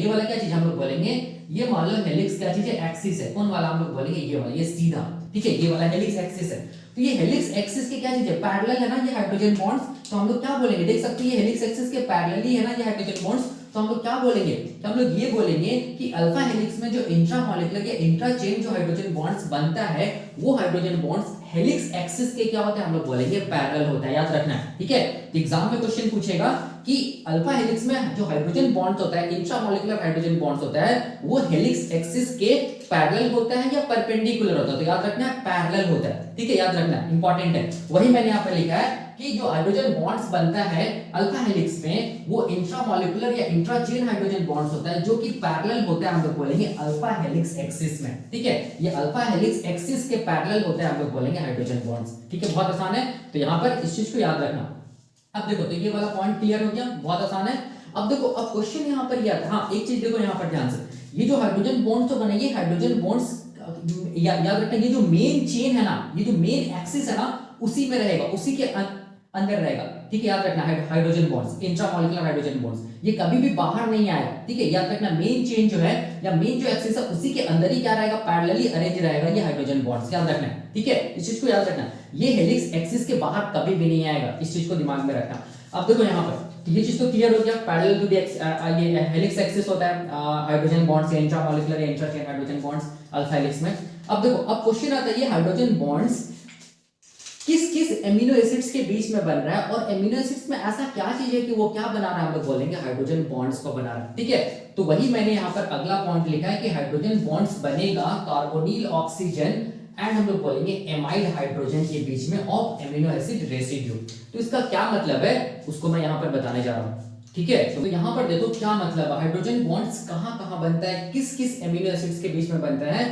ये वाला क्या चीज हम लोग बोलेंगे, ये मान लो हेलिक्स क्या चीज है, एक्सिस है। कौन वाला हम लोग बोलेंगे, ये वाला, ये सीधा, ठीक है, ये वाला हेलिक्स एक्सिस है। तो ये हेलिक्स एक्सिस के क्या चीज है, पैरेलल है ना ये हाइड्रोजन बॉन्ड्स। तो हम लोग क्या बोलेंगे, देख सकते हैं ये हेलिक्स एक्सिस के पैरेलल ही है ना ये हाइड्रोजन बॉन्ड्स। तो हम लोग क्या बोलेंगे, तो हम लोग ये बोलेंगे कि अल्फा हेलिक्स में जो इंट्रामॉलिक्यूलर या इंट्राचेन जो हाइड्रोजन बॉन्ड्स बनता है, वो हाइड्रोजन बॉन्ड्स हेलिक्स एक्सिस के क्या होता है, हम लोग बोलेंगे पैरेलल होता है। याद रखना है, ठीक है। तो एग्जाम में क्वेश्चन पूछेगा कि अल्फा हेलिक्स में जो हाइड्रोजन बॉन्ड्स होता है, इंट्रामॉलिक्यूलर हाइड्रोजन बॉन्ड्स होता है, वो हेलिक्स एक्सिस के पैरेलल होता है या परपेंडिकुलर होता है। तो याद रखना है पैरेलल होता है, ठीक है, याद रखना है, इंपॉर्टेंट है। वही मैंने यहाँ पर लिखा है कि जो हाइड्रोजन बॉन्ड्स बनता है अल्फा हेलिक्स में, वो इंट्रामॉलिक्यूलर या इंट्राचेन हाइड्रोजन बॉन्ड्स होता है जो कि पैरेलल होता है, हम लोग बोलेंगे अल्फा हेलिक्स एक्सिस में, ठीक है। ये अल्फा हेलिक्स एक्सिस के पैरेलल होता है, हम लोग बोलेंगे हाइड्रोजन बॉन्ड्स, ठीक है। बहुत आसान है, तो यहाँ पर इस चीज को याद रखना। अब देखो, तो ये वाला पॉइंट क्लियर हो गया, बहुत आसान है। अब देखो, अब क्वेश्चन यहाँ पर यह था, हाँ एक चीज देखो यहाँ पर ध्यान से, ये जो हाइड्रोजन बॉन्ड्स तो बनेंगे, हाइड्रोजन बॉन्ड्स याद रखना, ये जो मेन चेन है ना, ये जो मेन एक्सिस है ना, उसी में रहेगा, उसी के अंदर रहेगा, ठीक है। याद रखना hydrogen bonds, intramolecular hydrogen bonds, ये कभी भी बाहर नहीं आएगा, ठीक है। याद रखना मेन चेन जो है या मेन जो एक्सिस है, उसी के अंदर ही क्या रहेगा, पैरेलली अरेंज रहेगा ये हाइड्रोजन बॉन्ड्स, याद रखना, ठीक है। इस चीज को याद रखना, ये हेलिक्स एक्सिस के बाहर कभी भी नहीं आएगा, इस चीज को दिमाग में रखना। अब देखो यहाँ पर ये चीज तो क्लियर हो गया, पैरेलल टू द ये हेलिक्स एक्सिस होता है हाइड्रोजन बॉन्ड्स या इंट्रामॉलिक्यूलर या इंट्राचेन हाइड्रोजन बॉन्ड्स अल्फा हेलिक्स में। अब देखो, अब क्वेश्चन आता है ये हाइड्रोजन बॉन्ड्स किस किस एमिनो एसिड्स के बीच में बन रहा है, और एमिनो एसिड्स में ऐसा क्या चीज है कि वो क्या बना रहा है, हम लोग बोलेंगे हाइड्रोजन बॉन्ड्स को बना रहा है, ठीक है। तो वही मैंने यहाँ पर अगला पॉइंट लिखा है कि हाइड्रोजन बॉन्ड्स बनेगा कार्बोनिल ऑक्सीजन एंड हम लोग बोलेंगे एमाइड हाइड्रोजन के बीच में ऑफ एमिनो एसिड रेसिड्यू। तो इसका क्या मतलब है, उसको मैं यहाँ पर बताने जा रहा हूँ, ठीक है। तो यहाँ पर देखो क्या मतलब है, हाइड्रोजन बॉन्ड्स कहाँ कहाँ बनता है, किस किस एमिनो एसिड्स के बीच में बनता है,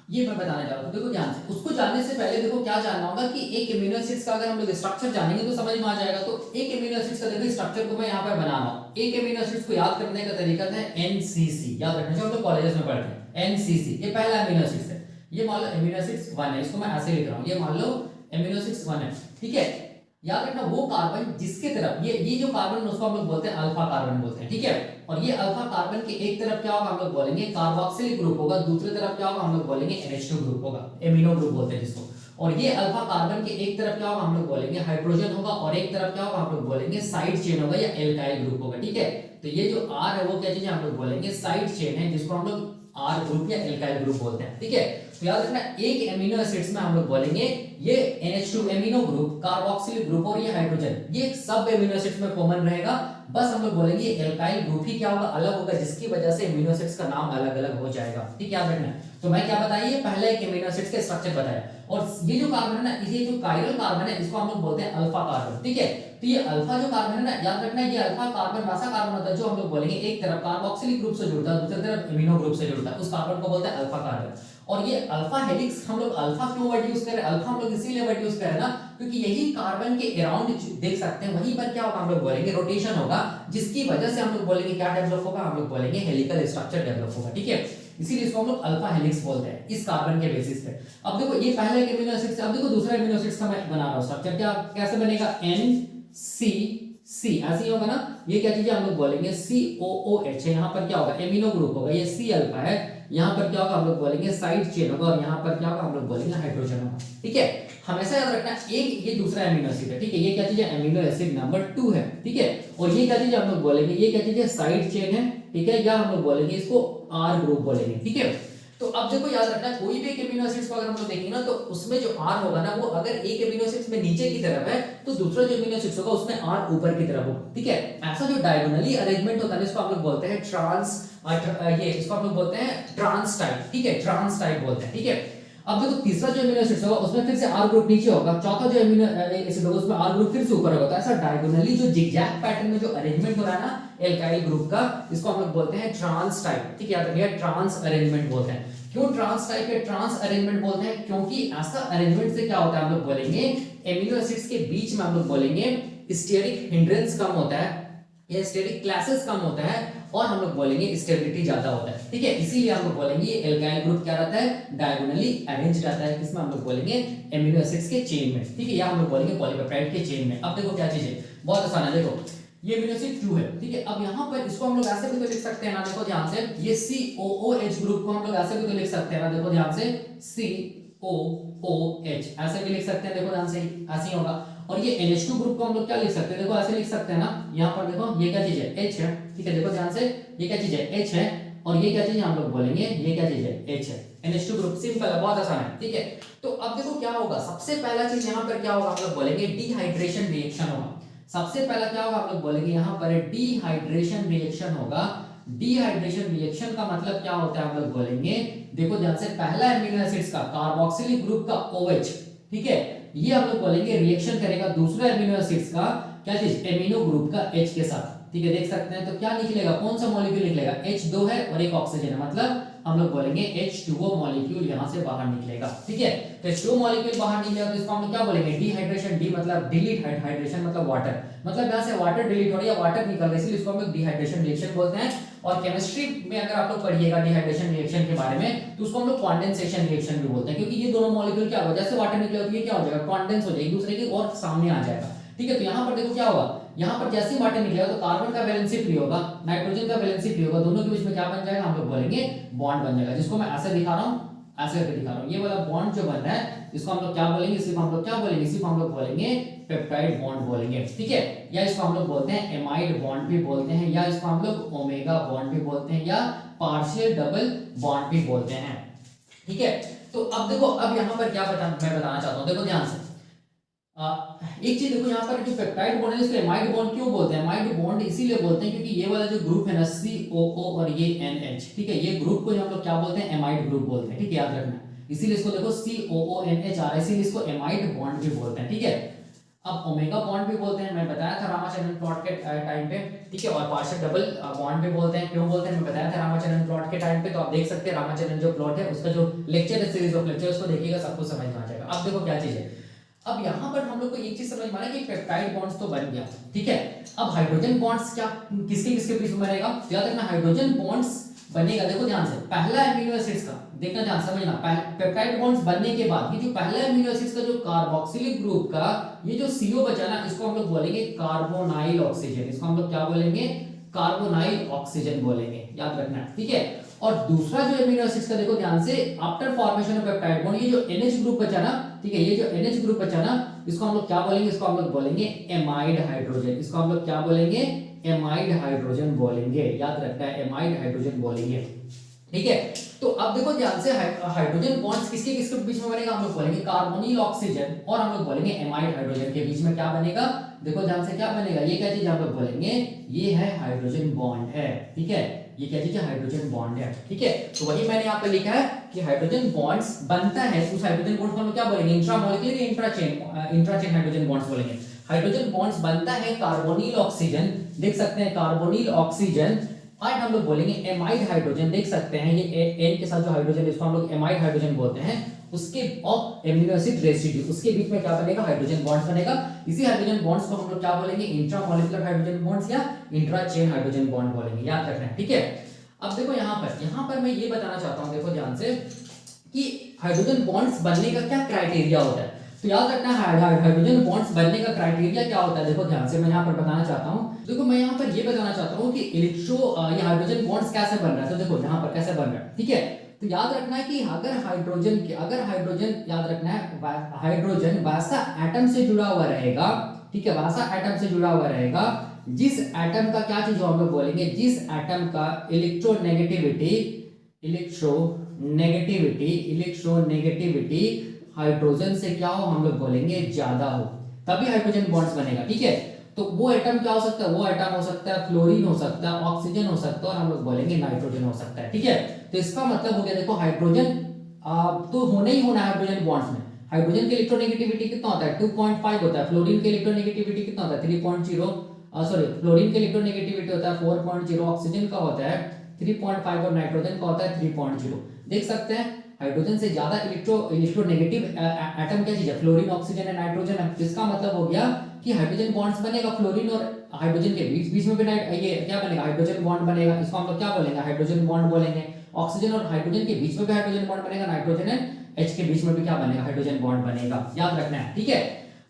ये मैं बताने जा रहा हूँ। देखो ध्यान से, उसको जानने से पहले देखो क्या जानना होगा कि एक एमिनो एसिड्स का अगर हम लोग स्ट्रक्चर जानेंगे तो समझ में आ जाएगा। तो एक एमिनो एसिड्स का देखो स्ट्रक्चर को मैं यहाँ पर बना रहा हूँ। एक एमिनो एसिड्स को याद करने का तरीका है एनसीसी, याद रखना, जो हम लोग कॉलेजेस में पढ़ते हैं एनसीसी, ये पहला एमिनो एसिड्स है। ये मान लो एमिनो एसिड्स 1 है, इसको मैं ऐसे लिख रहा हूँ, ये मान लो एमिनो एसिड्स 1 है, ठीक है। याद रखना वो कार्बन जिसके तरफ ये जो कार्बन उसको हम लोग बोलते हैं अल्फा कार्बन बोलते हैं, ठीक है। और ये अल्फा कार्बन के एक तरफ क्या होगा, हम लोग बोलेंगे कार्बोक्सिलिक ग्रुप होगा, दूसरी तरफ क्या होगा, हम लोग बोलेंगे NH2 ग्रुप होगा, एमिनो ग्रुप बोलते हैं जिसको। और ये अल्फा कार्बन के एक तरफ क्या होगा, हम लोग बोलेंगे हाइड्रोजन होगा, और एक तरफ क्या होगा, हम लोग बोलेंगे साइड चेन होगा या एल्काइल ग्रुप होगा, ठीक है। तो ये जो R है वो क्या चीज है, हम लोग बोलेंगे साइड चेन है, जिसको हम लोग R ग्रुप या एल्काइल ग्रुप बोलते हैं, ठीक है। तो याद रखना एक एमिनो एसिड्स में हम लोग बोलेंगे ये NH2 amino group, carboxylic group और ये हाइड्रोजन, ये सब एमिनो एसिड्स में कॉमन रहेगा। बस हम लोग बोलेंगे एल्काइल ग्रुप ही क्या होगा, अलग होगा, जिसकी वजह से एमिनो एसिड्स का नाम अलग अलग हो जाएगा, ठीक है। याद रखना। तो मैं क्या बताइए, पहले एक एमिनो एसिड्स के स्ट्रक्चर बताया, और ये जो कार्बन है ना, ये जो कायरल कार्बन है, इसको हम लोग बोलते हैं अल्फा कार्बन, ठीक है। तो ये अल्फा जो कार्बन है ना, याद रखना ये अल्फा कार्बन वैसा कार्बन होता है जो हम लोग बोलेंगे एक तरफ कार्बोक्सिलिक ग्रुप से जुड़ता है, दूसरी तरफ एमिनो ग्रुप से जुड़ता है, उस कार्बन को बोलते हैं अल्फा कार्बन। और ये अल्फा हेलिक्स हम लोग अल्फा क्यों वर्ड यूज कर रहे हैं, अल्फा हम लोग इसीलिए वर्ड यूज कर रहे हैं ना, क्योंकि यही कार्बन के अराउंड देख सकते हैं, वहीं पर क्या होगा, हम लोग बोलेंगे रोटेशन होगा, जिसकी वजह से हम लोग बोलेंगे क्या डेवलप होगा, हम लोग बोलेंगे हेलिकल स्ट्रक्चर डेवलप होगा, ठीक है। इसीलिए इसको हम लोग अल्फा हेलिक्स बोलते हैं इस कार्बन के बेसिस पे। अब देखो ये पहला एक एमिनो एसिड से, अब देखो दूसरा एमिनो एसिड का मैं बना रहा हूं स्ट्रक्चर, क्या कैसे बनेगा, NCC ऐसे ही होगा ना। ये क्या चीज है, हम लोग बोलेंगे COOH है, यहाँ पर क्या होगा, एमिनो ग्रुप होगा, ये C अल्फा है, यहाँ पर क्या होगा, हम लोग बोलेंगे साइड चेन होगा, और यहाँ पर क्या होगा, हम लोग बोलेंगे हाइड्रोजन होगा, ठीक है। हमेशा याद रखना एक ये दूसरा एमिनो एसिड है, ठीक है। ये क्या चीज है, एमिनो एसिड नंबर 2 है, ठीक है। और ये क्या चीज है, हम लोग बोलेंगे ये क्या चीज है, साइड चेन है, ठीक है, या हम लोग बोलेंगे इसको R ग्रुप बोलेंगे, ठीक है। तो अब देखो याद रखना कोई भी एक एमिनो एसिड्स को अगर हम लोग देखेंगे ना, तो उसमें जो R होगा ना, वो अगर एक एमिनो एसिड्स में नीचे की तरफ है, तो दूसरा जो एमिनो एसिड्स होगा उसमें R ऊपर की तरफ होगा, ठीक है। ऐसा जो डायगोनली अरेंजमेंट होता है इसको हम लोग बोलते हैं ये इसको हम लोग बोलते हैं ट्रांस टाइप, ठीक है, ट्रांस टाइप बोलते हैं, ठीक है। अब देखो तीसरा जो एमिनो एसिड होगा उसमें फिर से R ग्रुप नीचे होगा, चौथा जो एमिनो एसिड होगा उसमें R ग्रुप फिर से ऊपर होगा। तो ऐसा डायगोनली जो जिगजैग पैटर्न में जो अरेंजमेंट हो रहा है ना एल्काइल ग्रुप का, इसको हम लोग बोलते हैं ट्रांस टाइप, ठीक है। याद रखिए ट्रांस अरेंजमेंट बोलते हैं। क्यों ट्रांस टाइप या ट्रांस अरेंजमेंट बोलते हैं, क्योंकि ऐसा अरेंजमेंट से क्या होता है, हम लोग बोलेंगे एमिनो एसिड्स के बीच में हम लोग बोलेंगे स्टेरिक हिंड्रेंस कम होता है या स्टेरिक क्लासेस कम होता है, और हम लोग बोलेंगे स्टेबिलिटी ज्यादा होता है, ठीक है। इसीलिए हम लोग बोलेंगे ये एल्काइल ग्रुप क्या रहता है, डायगोनली अरेंज रहता है, किसमें हम लोग बोलेंगे एमिनो एसिड्स के चेन में, ठीक है, या हम लोग बोलेंगे पॉलीपेप्टाइड के चेन में। अब देखो क्या चीज है, बहुत आसान है, देखो ये अमीनो एसिड 2 है, ठीक है। अब यहाँ पर इसको हम लोग ऐसे भी तो लिख सकते हैं ना, देखो ध्यान से, ये COOH ग्रुप को हम लोग ऐसे भी तो लिख सकते हैं ना, देखो ध्यान से, COOH ऐसे भी लिख सकते हैं, देखो ध्यान से, ऐसे ही होगा। और ये NH2 ग्रुप को हम लोग क्या लिख सकते हैं, देखो ऐसे लिख सकते हैं ना, यहाँ पर देखो ये क्या चीज है, H है, ठीक है, देखो ध्यान से, ये क्या चीज है, H है, और ये क्या चीज है हम लोग बोलेंगे, ये क्या चीज है, H है। NH2 ग्रुप, सिंपल है, बहुत आसान है, ठीक है। तो अब देखो क्या होगा, सबसे पहला चीज यहाँ पर क्या होगा, हम लोग बोलेंगे डिहाइड्रेशन रिएक्शन होगा। सबसे पहला क्या होगा, हम लोग बोलेंगे यहाँ पर डिहाइड्रेशन रिएक्शन होगा। डिहाइड्रेशन रिएक्शन का मतलब क्या होता है, हम लोग बोलेंगे, देखो ध्यान से, पहला एमिनो एसिड्स का कार्बोक्सिलिक ग्रुप का OH, ठीक है, ये हम लोग बोलेंगे रिएक्शन करेगा दूसरे एमिनो एसिड्स का क्या चीज, एमिनो ग्रुप का H के साथ, ठीक है, देख सकते हैं। तो क्या निकलेगा, कौन सा मॉलिक्यूल निकलेगा, H2 है और एक ऑक्सीजन है, मतलब हम लोग बोलेंगे H2O मॉलिक्यूल यहां से बाहर निकलेगा, ठीक है। तो H2O मॉलिक्यूल बाहर निकलेगा तो इसको हम लोग क्या बोलेंगे, डिहाइड्रेशन, डी मतलब डिलीट, हाइड्रेशन मतलब वाटर, मतलब यहां से वाटर डिलीट हो रही है, वाटर निकल रहा है, इसलिए इसको हम लोग डिहाइड्रेशन रिएक्शन बोलते हैं। और केमिस्ट्री में अगर आप लोग पढ़िएगा डिहाइड्रेशन रिएक्शन के बारे में, तो उसको हम लोग कंडेंसेशन रिएक्शन भी बोलते हैं, क्योंकि ये दोनों मॉलिक्यूल क्या होगा, जैसे वाटर निकले तो ये क्या हो जाएगा, कंडेंस हो जाएगा, एक दूसरे के और सामने आ जाएगा, ठीक है। तो यहाँ पर देखो क्या होगा, यहाँ पर जैसे ही वाटर निकलेगा तो कार्बन का वैलेंसी फ्री होगा, नाइट्रोजन का वैलेंसी फ्री होगा, दोनों के बीच में क्या बन जाएगा, हम लोग बोलेंगे बॉन्ड बन जाएगा, जिसको मैं ऐसे दिखा रहा हूँ, ऐसे करके दिखा रहा हूँ। ये वाला बॉन्ड जो बन रहा है इसको हम लोग क्या बोलेंगे, इसी को हम लोग क्या बोलेंगे, इसी को हम लोग बोलेंगे पेप्टाइड बॉन्ड बोलेंगे, ठीक है। या इसको हम लोग बोलते हैं एमाइड बॉन्ड भी बोलते हैं, या इसको हम लोग ओमेगा बॉन्ड भी बोलते हैं, या पार्शियल डबल बॉन्ड भी बोलते हैं, ठीक है। तो अब देखो, अब यहाँ पर क्या मैं बताना चाहता हूँ, देखो ध्यान से, एक चीज देखो, यहाँ पर जो पेप्टाइड बॉन्ड है इसको एमाइड बॉन्ड क्यों बोलते हैं, एमाइड बॉन्ड इसीलिए बोलते हैं क्योंकि ये वाला जो ग्रुप है ना, COO और ये NH, ठीक है, ये ग्रुप को हम लोग क्या बोलते हैं, एमाइड ग्रुप बोलते हैं, ठीक है, याद रखना। इसीलिए इसको देखो COONH आ रहा है, इसीलिए इसको एमाइड बॉन्ड भी बोलते हैं, ठीक है। अब ओमेगा बॉन्ड भी बोलते हैं, मैं बताया था रामाचंद्रन प्लॉट के टाइम पे, ठीक है। और पार्शियल डबल बॉन्ड भी बोलते हैं, क्यों बोलते हैं, मैं बताया था रामाचंद्रन प्लॉट के टाइम पे। तो आप देख सकते हैं रामाचंद्रन जो प्लॉट है उसका जो लेक्चर है, सीरीज ऑफ लेक्चर, उसको देखिएगा, सब कुछ समझ में आ जाएगा। अब देखो क्या चीज है, अब यहाँ पर हम लोग को एक चीज समझ में आ रहा है कि पेप्टाइड बॉन्ड्स तो बन गया, ठीक है। अब हाइड्रोजन बॉन्ड्स क्या किसके किसके बीच में बनेगा, तो याद रखना हाइड्रोजन बॉन्ड्स बनेगा, देखो ध्यान से, पहला एमिनो एसिड्स का, देखना ध्यान समझना, पेप्टाइड बॉन्ड्स बनने के बाद ये जो पहला एमिनो एसिड्स का जो कार्बोक्सिलिक ग्रुप का ये जो CO बचा ना, इसको हम लोग बोलेंगे कार्बोनाइल ऑक्सीजन, इसको हम लोग क्या बोलेंगे, कार्बोनाइल ऑक्सीजन बोलेंगे, याद रखना, ठीक है। और दूसरा जो एमिनो एसिड्स का देखो ध्यान से, after formation of peptide bond, ये जो NH ग्रुप बचा ना, ठीक है, ये जो NH ग्रुप बचा ना, इसको हम लोग क्या बोलेंगे, इसको हम लोग बोलेंगे एमाइड हाइड्रोजन, इसको हम लोग क्या बोलेंगे, एमाइड हाइड्रोजन बोलेंगे, याद रखना है, एमाइड हाइड्रोजन बोलेंगे, ठीक है। तो अब देखो ध्यान से, हाइड्रोजन बॉन्ड्स किसके किसके बीच में बनेगा, हम लोग बोलेंगे कार्बोनिल ऑक्सीजन, और हम लोग बोलेंगे एमाइड हाइड्रोजन के बीच में क्या बनेगा, देखो ध्यान से क्या बनेगा, ये क्या चीज हम लोग बोलेंगे, ये है हाइड्रोजन बॉन्ड है, ठीक है, ये क्या चीज है, हाइड्रोजन बॉन्ड है, ठीक है। तो वही मैंने यहाँ पे लिखा है कि हाइड्रोजन बॉन्ड्स बनता है, उस हाइड्रोजन बॉन्ड को हम क्या बोलेंगे, इंट्रामॉलिक्यूलर इंट्राचेन हाइड्रोजन बॉन्ड्स बोलेंगे। हाइड्रोजन बॉन्ड्स बनता है कार्बोनिल ऑक्सीजन, देख सकते हैं कार्बोनिल ऑक्सीजन, और हम लोग बोलेंगे एमाइड हाइड्रोजन, देख सकते हैं ये N के साथ जो हाइड्रोजन है इसको हम लोग एमाइड हाइड्रोजन बोलते हैं, उसके और एमिनो एसिड रेसिड्यू, उसके बीच में क्या बनेगा, हाइड्रोजन बॉन्ड्स बनेगा। इसी हाइड्रोजन बॉन्ड्स को हम लोग क्या बोलेंगे, इंट्रामॉलिक्यूलर हाइड्रोजन बॉन्ड्स या इंट्राचेन हाइड्रोजन बॉन्ड बोलेंगे, याद रखना है, ठीक है। अब देखो यहाँ पर मैं ये बताना चाहता हूँ, देखो ध्यान से, कि हाइड्रोजन बॉन्ड्स बनने का क्या क्राइटेरिया होता है। तो याद रखना है हाइड्रोजन बॉन्ड्स बनने का क्राइटेरिया क्या होता है, देखो ध्यान से, मैं यहाँ पर बताना चाहता हूँ, देखो मैं यहाँ पर ये बताना चाहता हूँ कि ये हाइड्रोजन बॉन्ड्स कैसे बन रहा है, तो देखो यहाँ पर कैसे बन रहा है, ठीक है। तो याद रखना है कि अगर हाइड्रोजन याद रखना है, हाइड्रोजन वैसा एटम से जुड़ा हुआ रहेगा, ठीक है, वैसा एटम से जुड़ा हुआ रहेगा जिस एटम का क्या चीज हम लोग बोलेंगे, जिस एटम का इलेक्ट्रोनेगेटिविटी हाइड्रोजन से क्या हो, हम लोग बोलेंगे ज्यादा हो, तभी हाइड्रोजन बॉन्ड्स बनेगा, ठीक है। तो वो एटम क्या हो सकता है, वो एटम हो सकता है फ्लोरीन हो सकता है, ऑक्सीजन हो सकता है, और हम लोग बोलेंगे नाइट्रोजन हो सकता है, ठीक है। तो इसका मतलब हो गया, देखो हाइड्रोजन तो होना ही होना है हाइड्रोजन बॉन्ड्स में। हाइड्रोजन की इलेक्ट्रोनेगेटिविटी कितना होता है, 2.5 होता है, फ्लोरीन की इलेक्ट्रोनेगेटिविटी कितना होता है, 3.0, सॉरी फ्लोरीन की इलेक्ट्रोनेगेटिविटी होता है 4.0, ऑक्सीजन का होता है 3.5 और नाइट्रोजन का होता है 3.0। देख सकते हैं हाइड्रोजन से ज्यादा इलेक्ट्रोनेगेटिव एटम क्या चीज है, फ्लोरीन, ऑक्सीजन है, नाइट्रोजन है। इसका मतलब हो गया कि हाइड्रोजन बॉन्ड्स बनेगा फ्लोरीन और हाइड्रोजन के बीच में भी ये क्या बनेगा, हाइड्रोजन बॉन्ड बनेगा, इसको हम लोग क्या बोलेंगे, हाइड्रोजन बॉन्ड बोलेंगे। ऑक्सीजन और हाइड्रोजन के बीच में भी हाइड्रोजन बॉन्ड बनेगा, नाइट्रोजन एंड H के बीच में भी क्या बनेगा, हाइड्रोजन बॉन्ड बनेगा, याद रखना है, ठीक है।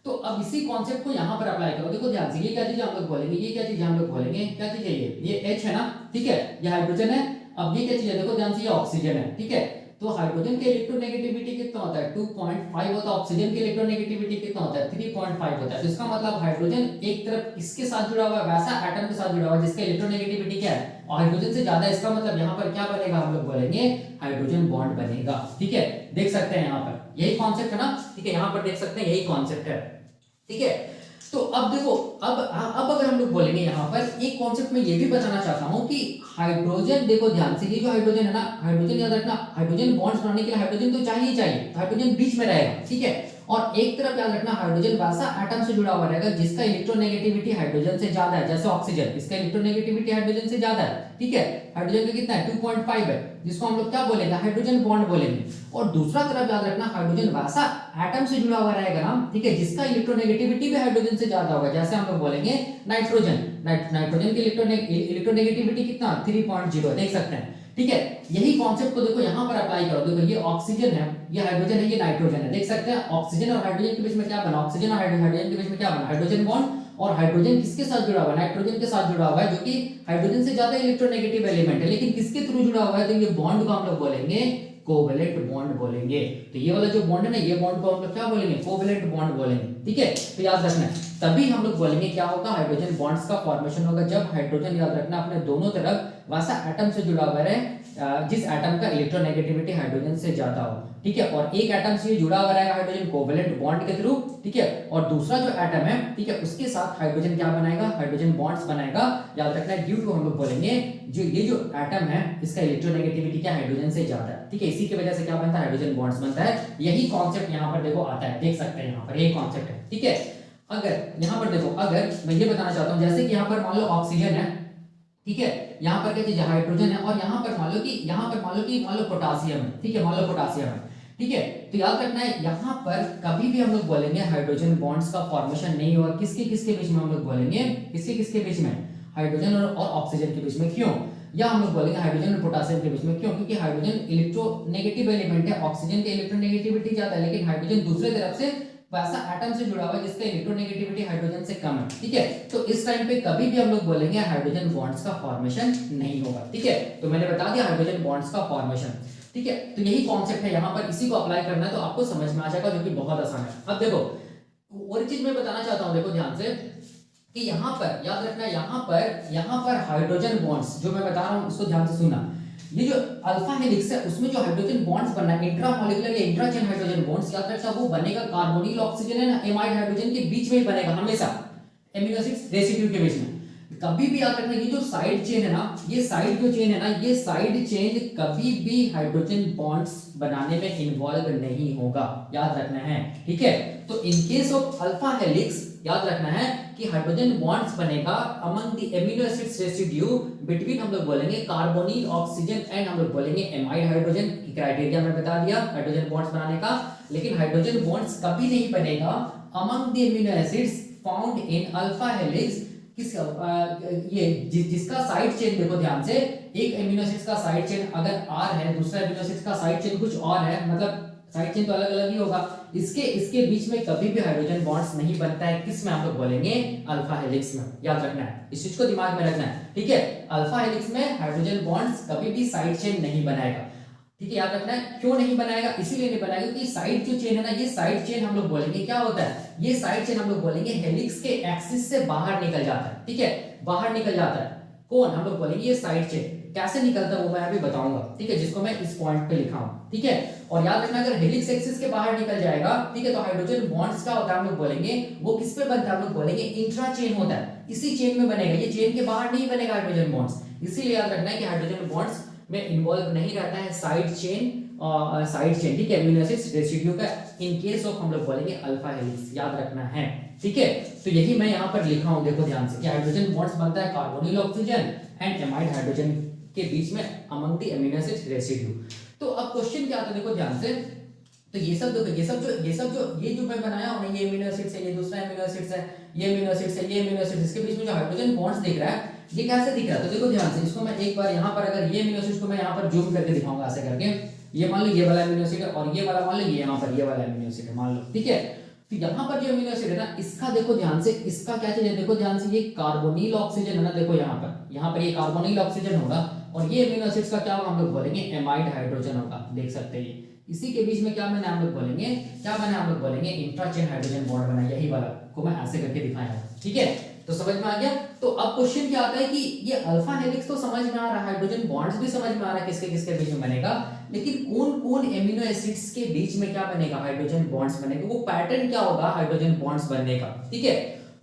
तो अब इसी कॉन्सेप्ट को यहाँ पर अप्लाई करो। देखो ध्यान से, ये क्या चीज हम लोग बोलेंगे, ये क्या चीज हम लोग बोलेंगे, क्या चीज है ये H है ना, ठीक है, ये हाइड्रोजन है। अब ये क्या चीज है, देखो ध्यान से, ये ऑक्सीजन है, ठीक है। तो हाइड्रोजन के इलेक्ट्रोनेगेटिविटी कितना होता है 2.5 होता है, ऑक्सीजन के इलेक्ट्रोनेगेटिविटी कितना होता है 3.5 होता है। तो इसका मतलब हाइड्रोजन एक तरफ किसके साथ जुड़ा हुआ है, वैसा एटम के साथ जुड़ा हुआ है जिसका इलेक्ट्रोनेगेटिविटी क्या है, हाइड्रोजन से ज्यादा है। इसका मतलब यहाँ पर क्या बनेगा, हम लोग बोलेंगे हाइड्रोजन बॉन्ड बनेगा, ठीक है। देख सकते हैं यहाँ पर यही कॉन्सेप्ट है ना, ठीक है, यहाँ पर देख सकते हैं यही कॉन्सेप्ट है, ठीक है। तो अब देखो, अब अगर हम लोग बोलेंगे यहाँ पर एक कॉन्सेप्ट में ये भी बताना चाहता हूँ कि हाइड्रोजन, देखो ध्यान से, ये जो हाइड्रोजन है ना, हाइड्रोजन याद रखना, हाइड्रोजन बॉन्ड्स बनाने के लिए हाइड्रोजन तो चाहिए ही चाहिए, तो हाइड्रोजन बीच में रहेगा, ठीक है। और एक तरफ याद रखना, हाइड्रोजन वैसा एटम से जुड़ा हुआ रहेगा जिसका इलेक्ट्रोनेगेटिविटी हाइड्रोजन से ज्यादा है, जैसे ऑक्सीजन, इसका इलेक्ट्रोनेगेटिविटी हाइड्रोजन से ज्यादा है, ठीक है। हाइड्रोजन का कितना है 2.5 है, जिसको हम लोग क्या बोलेंगे, हाइड्रोजन बॉन्ड बोलेंगे। और दूसरा तरफ याद रखना, हाइड्रोजन वैसा एटम से जुड़ा हुआ रहेगा ना, ठीक है, जिसका इलेक्ट्रोनेगेटिविटी भी हाइड्रोजन से ज्यादा होगा, जैसे हम लोग बोलेंगे नाइट्रोजन। नाइट्रोजन की इलेक्ट्रोनेगेटिविटी कितना 3.0, देख सकते हैं, ठीक है। यही कॉन्सेप्ट को देखो यहाँ पर अप्लाई करो। देखो ये ऑक्सीजन है, ये हाइड्रोजन है, ये नाइट्रोजन है, देख सकते हैं। ऑक्सीजन और हाइड्रोजन के बीच में क्या बना, ऑक्सीजन और हाइड्रोजन के बीच में क्या बना, हाइड्रोजन बॉन्ड। और हाइड्रोजन किसके साथ जुड़ा हुआ है, नाइट्रोजन के साथ जुड़ा हुआ है, जो कि हाइड्रोजन से ज्यादा इलेक्ट्रोनेगेटिव एलिमेंट है, लेकिन किसके थ्रू जुड़ा हुआ है, तो ये बॉन्ड को हम लोग बोलेंगे कोवेलेंट बॉन्ड बोलेंगे। तो ये वाला जो बॉन्ड है ना, ये बॉन्ड को हम लोग क्या बोलेंगे, कोवेलेंट बॉन्ड बोलेंगे, ठीक है। तो याद रखना है, तभी हम लोग बोलेंगे क्या होगा, हाइड्रोजन बॉन्ड्स का फॉर्मेशन होगा जब हाइड्रोजन, याद रखना, अपने दोनों तरफ वैसा एटम से जुड़ा हुआ रहे जिस एटम का इलेक्ट्रोनेगेटिविटी हाइड्रोजन से ज्यादा हो, ठीक है। और एक एटम से जुड़ा हुआ रहेगा हाइड्रोजन कोवेलेंट बॉन्ड के थ्रू, ठीक है। और दूसरा जो एटम है, ठीक है, उसके साथ हाइड्रोजन क्या बनाएगा, हाइड्रोजन बॉन्ड्स बनाएगा। याद रखना है, ड्यू टू हम लोग बोलेंगे जो ये जो एटम है इसका इलेक्ट्रोनेगेटिविटी क्या हाइड्रोजन से ज्यादा है, ठीक है, इसी की वजह से क्या बनता है, हाइड्रोजन बॉन्ड्स बनता है। यही कॉन्सेप्ट यहाँ पर देखो आता है, देख सकते हैं यहाँ पर यही कॉन्सेप्ट है, ठीक है। अगर यहाँ पर देखो, अगर मैं ये बताना चाहता हूँ, जैसे कि यहाँ पर मान लो ऑक्सीजन है, ठीक है, यहाँ पर क्या चीज है, हाइड्रोजन है, और यहाँ पर मान लो कि मान लो पोटासियम है, ठीक है, मान लो पोटासियम है, ठीक है। तो याद रखना है, यहाँ पर कभी भी हम लोग बोलेंगे हाइड्रोजन बॉन्ड्स का फॉर्मेशन नहीं होगा। किसके किसके बीच में हम लोग बोलेंगे, किसके किसके बीच में, हाइड्रोजन और ऑक्सीजन के बीच में। क्यों, या हम लोग बोलेंगे हाइड्रोजन और पोटासियम के बीच में, क्यों, क्योंकि हाइड्रोजन इलेक्ट्रोनेगेटिव एलिमेंट है, ऑक्सीजन के इलेक्ट्रोनेगेटिविटी ज्यादा है, लेकिन हाइड्रोजन दूसरे तरफ से वैसा एटम से जुड़ा हुआ है जिसका इलेक्ट्रोनेगेटिविटी हाइड्रोजन से कम है, ठीक है। तो इस टाइम पे कभी भी हम लोग बोलेंगे हाइड्रोजन बॉन्ड्स का फॉर्मेशन नहीं होगा, ठीक है। तो मैंने बता दिया हाइड्रोजन बॉन्ड्स का फॉर्मेशन, ठीक है। तो यही कॉन्सेप्ट है यहाँ पर, इसी को अप्लाई करना है तो आपको समझ में आ जाएगा, जो कि बहुत आसान है। अब देखो और चीज मैं बताना चाहता हूँ, देखो ध्यान से, कि यहाँ पर याद रखना, यहाँ पर हाइड्रोजन बॉन्ड्स जो मैं बता रहा हूँ इसको ध्यान से सुनना। ये जो अल्फा हेलिक्स है उसमें जो हाइड्रोजन बॉन्ड्स बनना है, इंट्रामॉलिक्यूलर या इंट्राचेन हाइड्रोजन बॉन्ड्स, याद रखना, वो बनेगा कार्बोनिल ऑक्सीजन है ना, एमाइड हाइड्रोजन के बीच में ही बनेगा हमेशा, एमिनो एसिड रेसिड्यू के बीच में। कभी भी याद रखना, ये जो साइड चेन है ना, ये साइड जो चेन है ना, ये साइड चेन कभी भी हाइड्रोजन बॉन्ड्स बनाने में इन्वॉल्व नहीं होगा, याद रखना है, ठीक है। तो in case of alpha helix याद रखना है कि हाइड्रोजन बॉन्ड्स बनेगा among the amino acids residue between, हम लोग बोलेंगे कार्बोनिल ऑक्सीजन एंड हम लोग बोलेंगे एमाइड हाइड्रोजन की क्राइटेरिया मैं बता दिया हाइड्रोजन बॉन्ड्स बनाने का। लेकिन हाइड्रोजन बॉन्ड्स कभी नहीं बनेगा among the amino acids found in alpha helix, किस जिसका साइड चेन, देखो ध्यान से, एक एमिनो एसिड्स का साइड चेन अगर R है, दूसरा एमिनो एसिड्स का साइड चेन कुछ और है, मतलब साइड चेन तो अलग अलग ही होगा, इसके बीच में कभी भी हाइड्रोजन बॉन्ड्स नहीं बनता है। किस में हम लोग बोलेंगे, अल्फा हेलिक्स में, याद रखना है, इस चीज को दिमाग में रखना है, ठीक है। अल्फा हेलिक्स में हाइड्रोजन बॉन्ड्स कभी भी साइड चेन नहीं बनाएगा, ठीक है, याद रखना है। क्यों नहीं बनाएगा, इसीलिए नहीं बनाएगा क्योंकि साइड जो चेन है ना, ये साइड चेन हम लोग बोलेंगे क्या होता है, ये साइड चेन हम लोग बोलेंगे हेलिक्स के एक्सिस से बाहर निकल जाता है, ठीक है, बाहर निकल जाता है। कौन, हम लोग बोलेंगे ये साइड चेन। कैसे निकलता है वो मैं अभी बताऊंगा, ठीक है, जिसको मैं इस पॉइंट पे लिखा हूं, ठीक है। और याद रखना, अगर हेलिक्स एक्सिस के बाहर निकल जाएगा, ठीक है, तो हाइड्रोजन बॉन्ड्स क्या होता है हम लोग बोलेंगे, वो किस पे बनता है, हम लोग बोलेंगे इंट्रा चेन होता है, इसी चेन में बनेगा, ये चेन के बाहर नहीं बनेगा हाइड्रोजन बॉन्ड्स। इसीलिए याद रखना है कि हाइड्रोजन बॉन्ड्स में इन्वॉल्व नहीं रहता है साइड चेन, ठीक है, एमिनो एसिड्स रेसिड्यू का, इन केस ऑफ हम लोग बोलेंगे अल्फा हेलिक्स, याद रखना है, ठीक है। तो यही मैं यहाँ पर लिखा हूँ, देखो ध्यान से, कि हाइड्रोजन बॉन्ड्स बनता है carbonyl oxygen and amide hydrogen के बीच में among the amino acids residue. तो अब क्वेश्चन क्या आता है, देखो ध्यान से, तो ये सब देखो, ये जो मैं बनाया हूं ना, ये एमिनो एसिड्स है, ये दूसरा एमिनो एसिड्स है, ये एमिनो एसिड्स है, ये एमिनो एसिड्स, इसके बीच में जो हाइड्रोजन बॉन्ड्स दिख रहा है, ये कैसे दिख रहा है, तो देखो ध्यान से, इसको मैं एक बार यहाँ पर, अगर ये एमिनो एसिड्स को मैं यहाँ पर जूम करके दिखाऊंगा ऐसे करके, ये मान लो ये वाला एमिनो एसिड है, और ये वाला मान लो ये यहाँ पर ये वाला एमिनो एसिड है मान लो, ठीक है। तो यहाँ पर जो अमीनो एसिड है ना, इसका देखो ध्यान से, इसका क्या चीज है, देखो ध्यान से, ये कार्बोनिल ऑक्सीजन है ना, देखो यहाँ पर ये कार्बोनिल ऑक्सीजन होगा, और ये अमीनो एसिड्स का क्या होगा, हम लोग बोलेंगे एमाइड हाइड्रोजन होगा, देख सकते हैं इसी के बीच में क्या बना हम लोग बोलेंगे, क्या बना हम लोग बोलेंगे इंट्राचेन हाइड्रोजन बॉन्ड बना, यही वाला को मैं ऐसे करके दिखाया हूं, ठीक है। तो समझ में आ गया। तो अब क्वेश्चन क्या आता है कि ये अल्फा हेलिक्स तो समझ में आ रहा है, हाइड्रोजन बॉन्ड्स भी समझ में आ रहा है किसके किसके बीच में बनेगा, लेकिन कौन कौन एमिनो एसिड्स के बीच में क्या बनेगा, हाइड्रोजन बॉन्ड्स बनेगा, वो पैटर्न क्या होगा हाइड्रोजन बॉन्ड्स बनने का, ठीक है।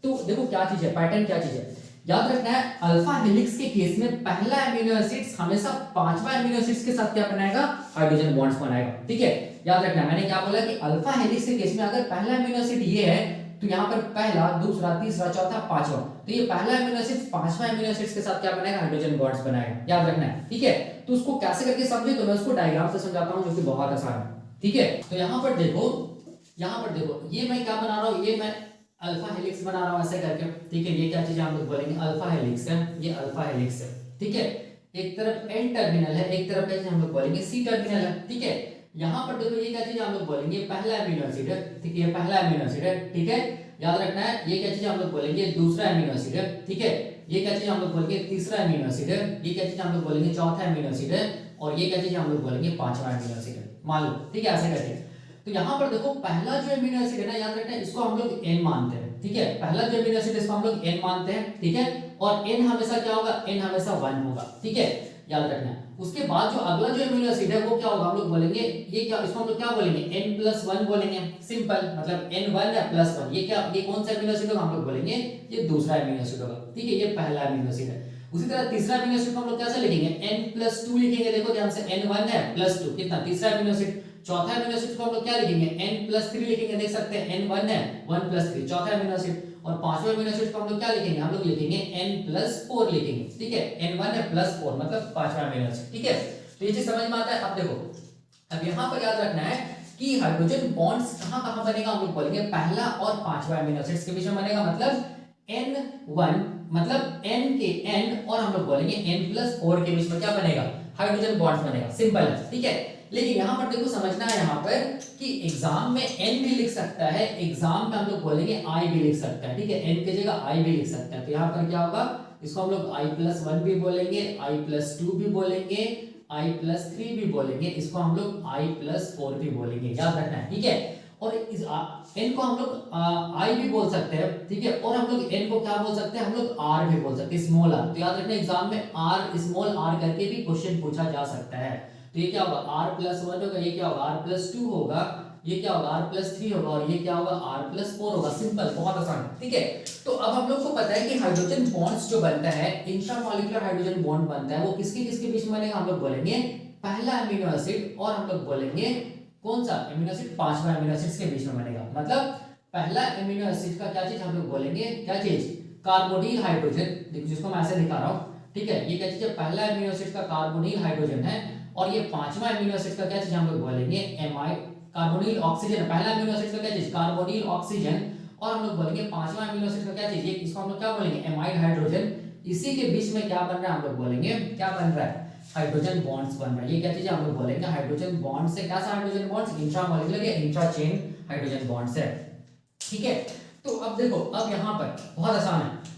तो देखो क्या चीज है, पैटर्न क्या चीज है, याद रखना है, अल्फा हेलिक्स के केस में पहला एमिनो एसिड हमेशा पांचवा एमिनो एसिड के साथ क्या बनाएगा, हाइड्रोजन बॉन्ड्स बनाएगा, ठीक है। याद रखना, मैंने क्या बोला कि अल्फा हेलिक्स के केस में अगर पहला एमिनो एसिड ये है, तो यहाँ पर पहला, दूसरा, तीसरा, चौथा, पांचवा, तो ये पहला एमिनो एसिड पांचवा एमिनो एसिड के साथ क्या बनाएगा, हाइड्रोजन बॉन्ड्स बनाएगा, याद रखना है, ठीक है। तो उसको कैसे करके समझे, तो मैं उसको डायग्राम से समझाता हूँ, जो कि बहुत आसान है, ठीक है। तो यहाँ पर देखो, ये मैं क्या बना रहा हूँ, ये मैं अल्फा हेलिक्स बना रहा हूँ ऐसे करके, ठीक है। ये क्या चीज हम लोग बोलेंगे, अल्फा हेलिक्स है, ये अल्फा हेलिक्स है, ठीक है। एक तरफ एन टर्मिनल है, एक तरफ क्या हम लोग बोलेंगे सी टर्मिनल है, ठीक है। यहाँ पर देखो ये क्या चीज हम लोग बोलेंगे, पहला एमिनो एसिड है, ठीक है, ये पहला एमिनो एसिड है, ठीक है। याद रखना है, ये क्या चीज हम लोग बोलेंगे, दूसरा एमिनो एसिड है, ठीक है। ये क्या चीज हम लोग बोलेंगे, तीसरा एमिनो एसिड है, ये क्या चीज हम लोग बोलेंगे, चौथा एमिनो एसिड है, और ये क्या चीज हम लोग बोलेंगे, पांचवा एमिनो एसिड है, मान लो, ठीक है, ऐसे करके। तो यहाँ पर देखो पहला जो एमिनो एसिड है ना, याद रखना है, इसको हम लोग एन मानते हैं, ठीक है। पहला जो एमिनो एसिड इसको हम लोग एन मानते हैं, ठीक है। और एन हमेशा क्या होगा, एन हमेशा 1 होगा, ठीक है, याद रखना है। उसके बाद जो अगला जो एमिनो एसिड है वो क्या होगा, हम लोग बोलेंगे, ये क्या, इसको हम लोग क्या बोलेंगे, n+1 बोलेंगे, सिंपल, मतलब n1 है +1, ये क्या, ये कौन सा एमिनो एसिड होगा, हम लोग बोलेंगे ये दूसरा एमिनो एसिड होगा, ठीक है, ये पहला एमिनो एसिड है। उसी तरह तीसरा एमिनो एसिड को हम लोग कैसे लिखेंगे, n+2 लिखेंगे, देखो ध्यान से, n1 है +2 कितना, तीसरा एमिनो एसिड। चौथा एमिनो एसिड को हम लोग क्या लिखेंगे, n+3 लिखेंगे, देख सकते हैं, n1 है 1+3 चौथा एमिनो एसिड। और पांचवा एमिनो एसिड को हम लोग क्या लिखेंगे, हम लोग लिखेंगे n+4 लिखेंगे, ठीक है, n1 है +4 मतलब पांचवा एमिनो एसिड, ठीक है। तो ये चीज समझ में आता है। अब देखो, अब यहाँ पर याद रखना है कि हाइड्रोजन बॉन्ड्स कहाँ कहाँ बनेगा, हम लोग बोलेंगे पहला और पांचवा एमिनो एसिड्स के बीच में बनेगा, मतलब n1 मतलब n के n, और हम लोग बोलेंगे n+4 के बीच में क्या बनेगा, हाइड्रोजन बॉन्ड्स बनेगा, सिंपल है, ठीक है। लेकिन यहाँ पर देखो समझना है यहाँ पर कि एग्जाम में n भी लिख सकता है, एग्जाम में हम लोग बोलेंगे i भी लिख सकता है, ठीक है, n की जगह i भी लिख सकता है। तो यहाँ पर क्या होगा, इसको हम लोग i+1 भी बोलेंगे, i+2 भी बोलेंगे, i+3 भी बोलेंगे, इसको हम लोग i+4 भी बोलेंगे, याद रखना है, ठीक है। और इस n को हम लोग i भी बोल सकते हैं, ठीक है, और हम लोग n को क्या बोल सकते हैं, हम लोग r भी बोल सकते हैं, स्मॉल r। तो याद रखना एग्जाम में r स्मॉल r करके भी क्वेश्चन पूछा जा सकता है। तो ये क्या होगा, r+1 होगा, ये क्या होगा, r+2 होगा, ये क्या होगा, r+3 होगा, और ये क्या होगा, r+4 होगा, सिंपल, बहुत आसान, ठीक है। तो अब हम लोग को पता है कि हाइड्रोजन बॉन्ड्स जो बनता है, इंट्रामॉलिक्यूलर हाइड्रोजन बॉन्ड बनता है, वो किसके किसके बीच में बनेगा, हम लोग बोलेंगे पहला एमिनो एसिड, और हम लोग बोलेंगे कौन सा एमिनो एसिड, पांचवा एमिनो एसिड के बीच में बनेगा। मतलब पहला एमिनो एसिड का क्या चीज हम लोग बोलेंगे, क्या चीज, कार्बोनिल हाइड्रोजन, देखो जिसको मैं ऐसे दिखा रहा हूँ, ठीक है, ये क्या चीज है, पहला एमिनो एसिड का कार्बोनिल हाइड्रोजन है, और ये पांचवा एमिनो एसिड का क्या चीज हम लोग बोलेंगे एमाइड, कार्बोनिल ऑक्सीजन, पहला एमिनो एसिड का क्या चीज, कार्बोनिल ऑक्सीजन, और हम लोग बोलेंगे पांचवा एमिनो एसिड का क्या चीज, ये इसको हम लोग क्या बोलेंगे एमाइड हाइड्रोजन। इसी के बीच में क्या बन रहा है, हम लोग बोलेंगे क्या बन रहा है, हाइड्रोजन बॉन्ड्स बन रहा है। ये क्या चीज हम लोग बोलेंगे हाइड्रोजन बॉन्ड से, कैसा हाइड्रोजन बॉन्ड्स, इंट्रामॉलिक्यूलर या इंट्राचेन हाइड्रोजन बॉन्ड्स है, ठीक है। तो अब देखो, अब यहाँ पर बहुत आसान है,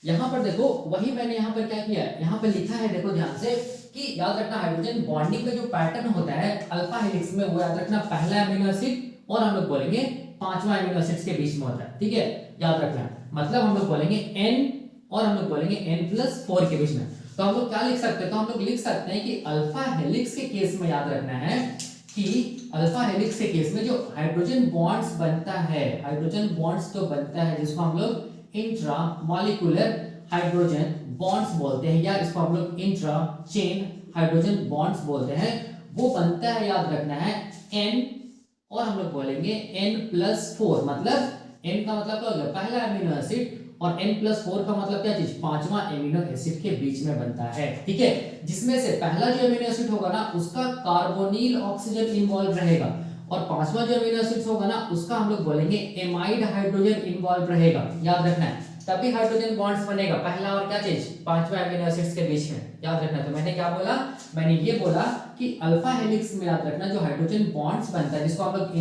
यहाँ पर देखो वही मैंने यहाँ पर क्या किया है, यहाँ पर लिखा है, देखो ध्यान से, कि याद रखना हाइड्रोजन बॉन्डिंग का जो पैटर्न होता है अल्फा हेलिक्स में, वो याद रखना पहला एमिनो एसिड और हम लोग बोलेंगे पांचवा एमिनो एसिड के बीच में होता है, ठीक है, याद रखना। मतलब हम लोग बोलेंगे n और हम लोग बोलेंगे n+4 के बीच में। तो हम लोग क्या लिख सकते हैं, तो हम लोग लिख सकते हैं कि अल्फा हेलिक्स के केस में याद रखना है कि अल्फा हेलिक्स के केस में जो हाइड्रोजन बॉन्ड्स बनता है, हाइड्रोजन बॉन्ड्स तो बनता है जिसको हम लोग इंट्रा मॉलिक्यूलर हाइड्रोजन बॉन्ड्स बोलते हैं, या इसको हम लोग इंट्रा चेन हाइड्रोजन बॉन्ड्स बोलते हैं, वो बनता है, याद रखना है n, और हम लोग बोलेंगे n+4, मतलब n का मतलब क्या हो गया, पहला एमिनो एसिड, और n+4 का मतलब क्या चीज, पांचवा एमिनो एसिड के बीच में बनता है, ठीक है। जिसमें से पहला जो एमिनो एसिड होगा ना, उसका कार्बोनिल ऑक्सीजन इन्वॉल्व रहेगा, और पांचवा जो अमीनो एसिड्स होगा ना, उसका हम लोग बोलेंगे एमाइड हाइड्रोजन इन्वॉल्व रहेगा, याद रखना है। तभी हाइड्रोजन बॉन्ड्स बनेगा, पहला और क्या चीज, पांचवा अमीनो एसिड्स के बीच में, याद रखना। तो मैंने क्या बोला, मैंने ये बोला कि अल्फा हेलिक्स में याद रखना जो हाइड्रोजन बॉन्ड्स बनता है, जिसको हम लोग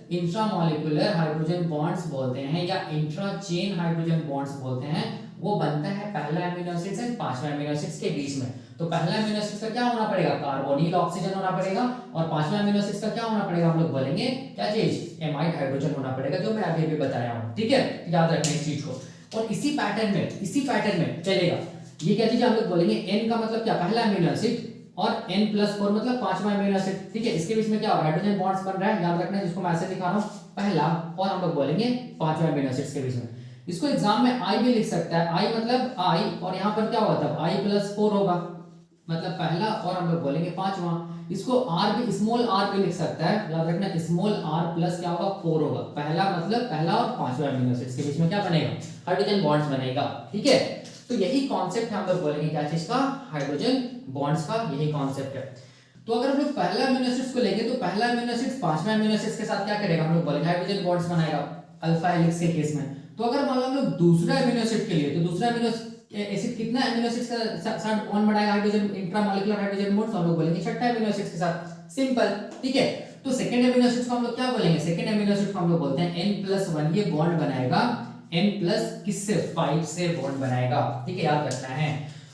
इंट्रामॉलिक्यूलर हाइड्रोजन बॉन्ड्स बोलते हैं या इंट्रा चेन हाइड्रोजन बॉन्ड्स बोलते हैं, वो बनता है पहला अमीनो एसिड से पांचवा अमीनो एसिड्स के बीच में। तो पहला अमीनो एसिड का क्या होना पड़ेगा, कार्बोनिल ऑक्सीजन होना पड़ेगा, और पांचवा अमीनो एसिड का क्या होना पड़ेगा, हम लोग बोलेंगे क्या चीज, एमाइड हाइड्रोजन होना पड़ेगा, जो मैं अभी भी बताया हूं। ठीक है, याद रखना इस चीज को। और इसी पैटर्न में चलेगा। ये क्या चीज हम लोग बोलेंगे, n का मतलब क्या, पहला अमीनो एसिड, और n+4 मतलब पांचवा अमीनो एसिड। ठीक है, इसके बीच में क्या हाइड्रोजन बॉन्ड्स बन रहा है, याद रखना, जिसको मैं ऐसे दिखा रहा हूं, पहला और हम लोग बोलेंगे पांचवा अमीनो एसिड्स के बीच में। इसको एग्जाम में I भी लिख सकता है, I मतलब I, और यहाँ पर क्या होगा तब I+4 होगा, मतलब पहला और हम लोग बोलेंगे पांचवा। इसको R भी, स्मॉल r भी लिख सकता है, याद रखना, स्मॉल r प्लस क्या होगा, 4 होगा, पहला मतलब पहला और पांचवा अमीनो एसिड्स के बीच में क्या बनेगा, हाइड्रोजन बॉन्ड्स बनेगा। ठीक है, तो यही कॉन्सेप्ट हम लोग बोलेंगे क्या चीज का, हाइड्रोजन बॉन्ड्स का, यही कॉन्सेप्ट है। तो अगर हम लोग पहला अमीनो एसिड्स को लेंगे, तो पहला अमीनो एसिड पांचवा अमीनो एसिड्स के साथ क्या करेगा, हम लोग बोलेंगे हाइड्रोजन बॉन्ड्स बनाएगा अल्फा हेलिक्स के केस में। तो अगर मान लो हम लोग दूसरा अमीनो एसिड के लिए, तो दूसरा अमीनो एसिड कितना अमीनो एसिड्स के साथ बॉन्ड बनाएगा, हाइड्रोजन इंट्रामॉलिक्यूलर हाइड्रोजन बॉन्ड्स, हम लोग बोलेंगे छठा अमीनो एसिड के साथ, सिंपल। ठीक है, तो सेकंड अमीनो एसिड को हम लोग क्या बोलेंगे, सेकंड अमीनो एसिड को हम लोग बोलते हैं N+1, ये बॉन्ड बनाएगा N+ किससे, 5 से बॉन्ड बनाएगा। ठीक है, याद रखना है।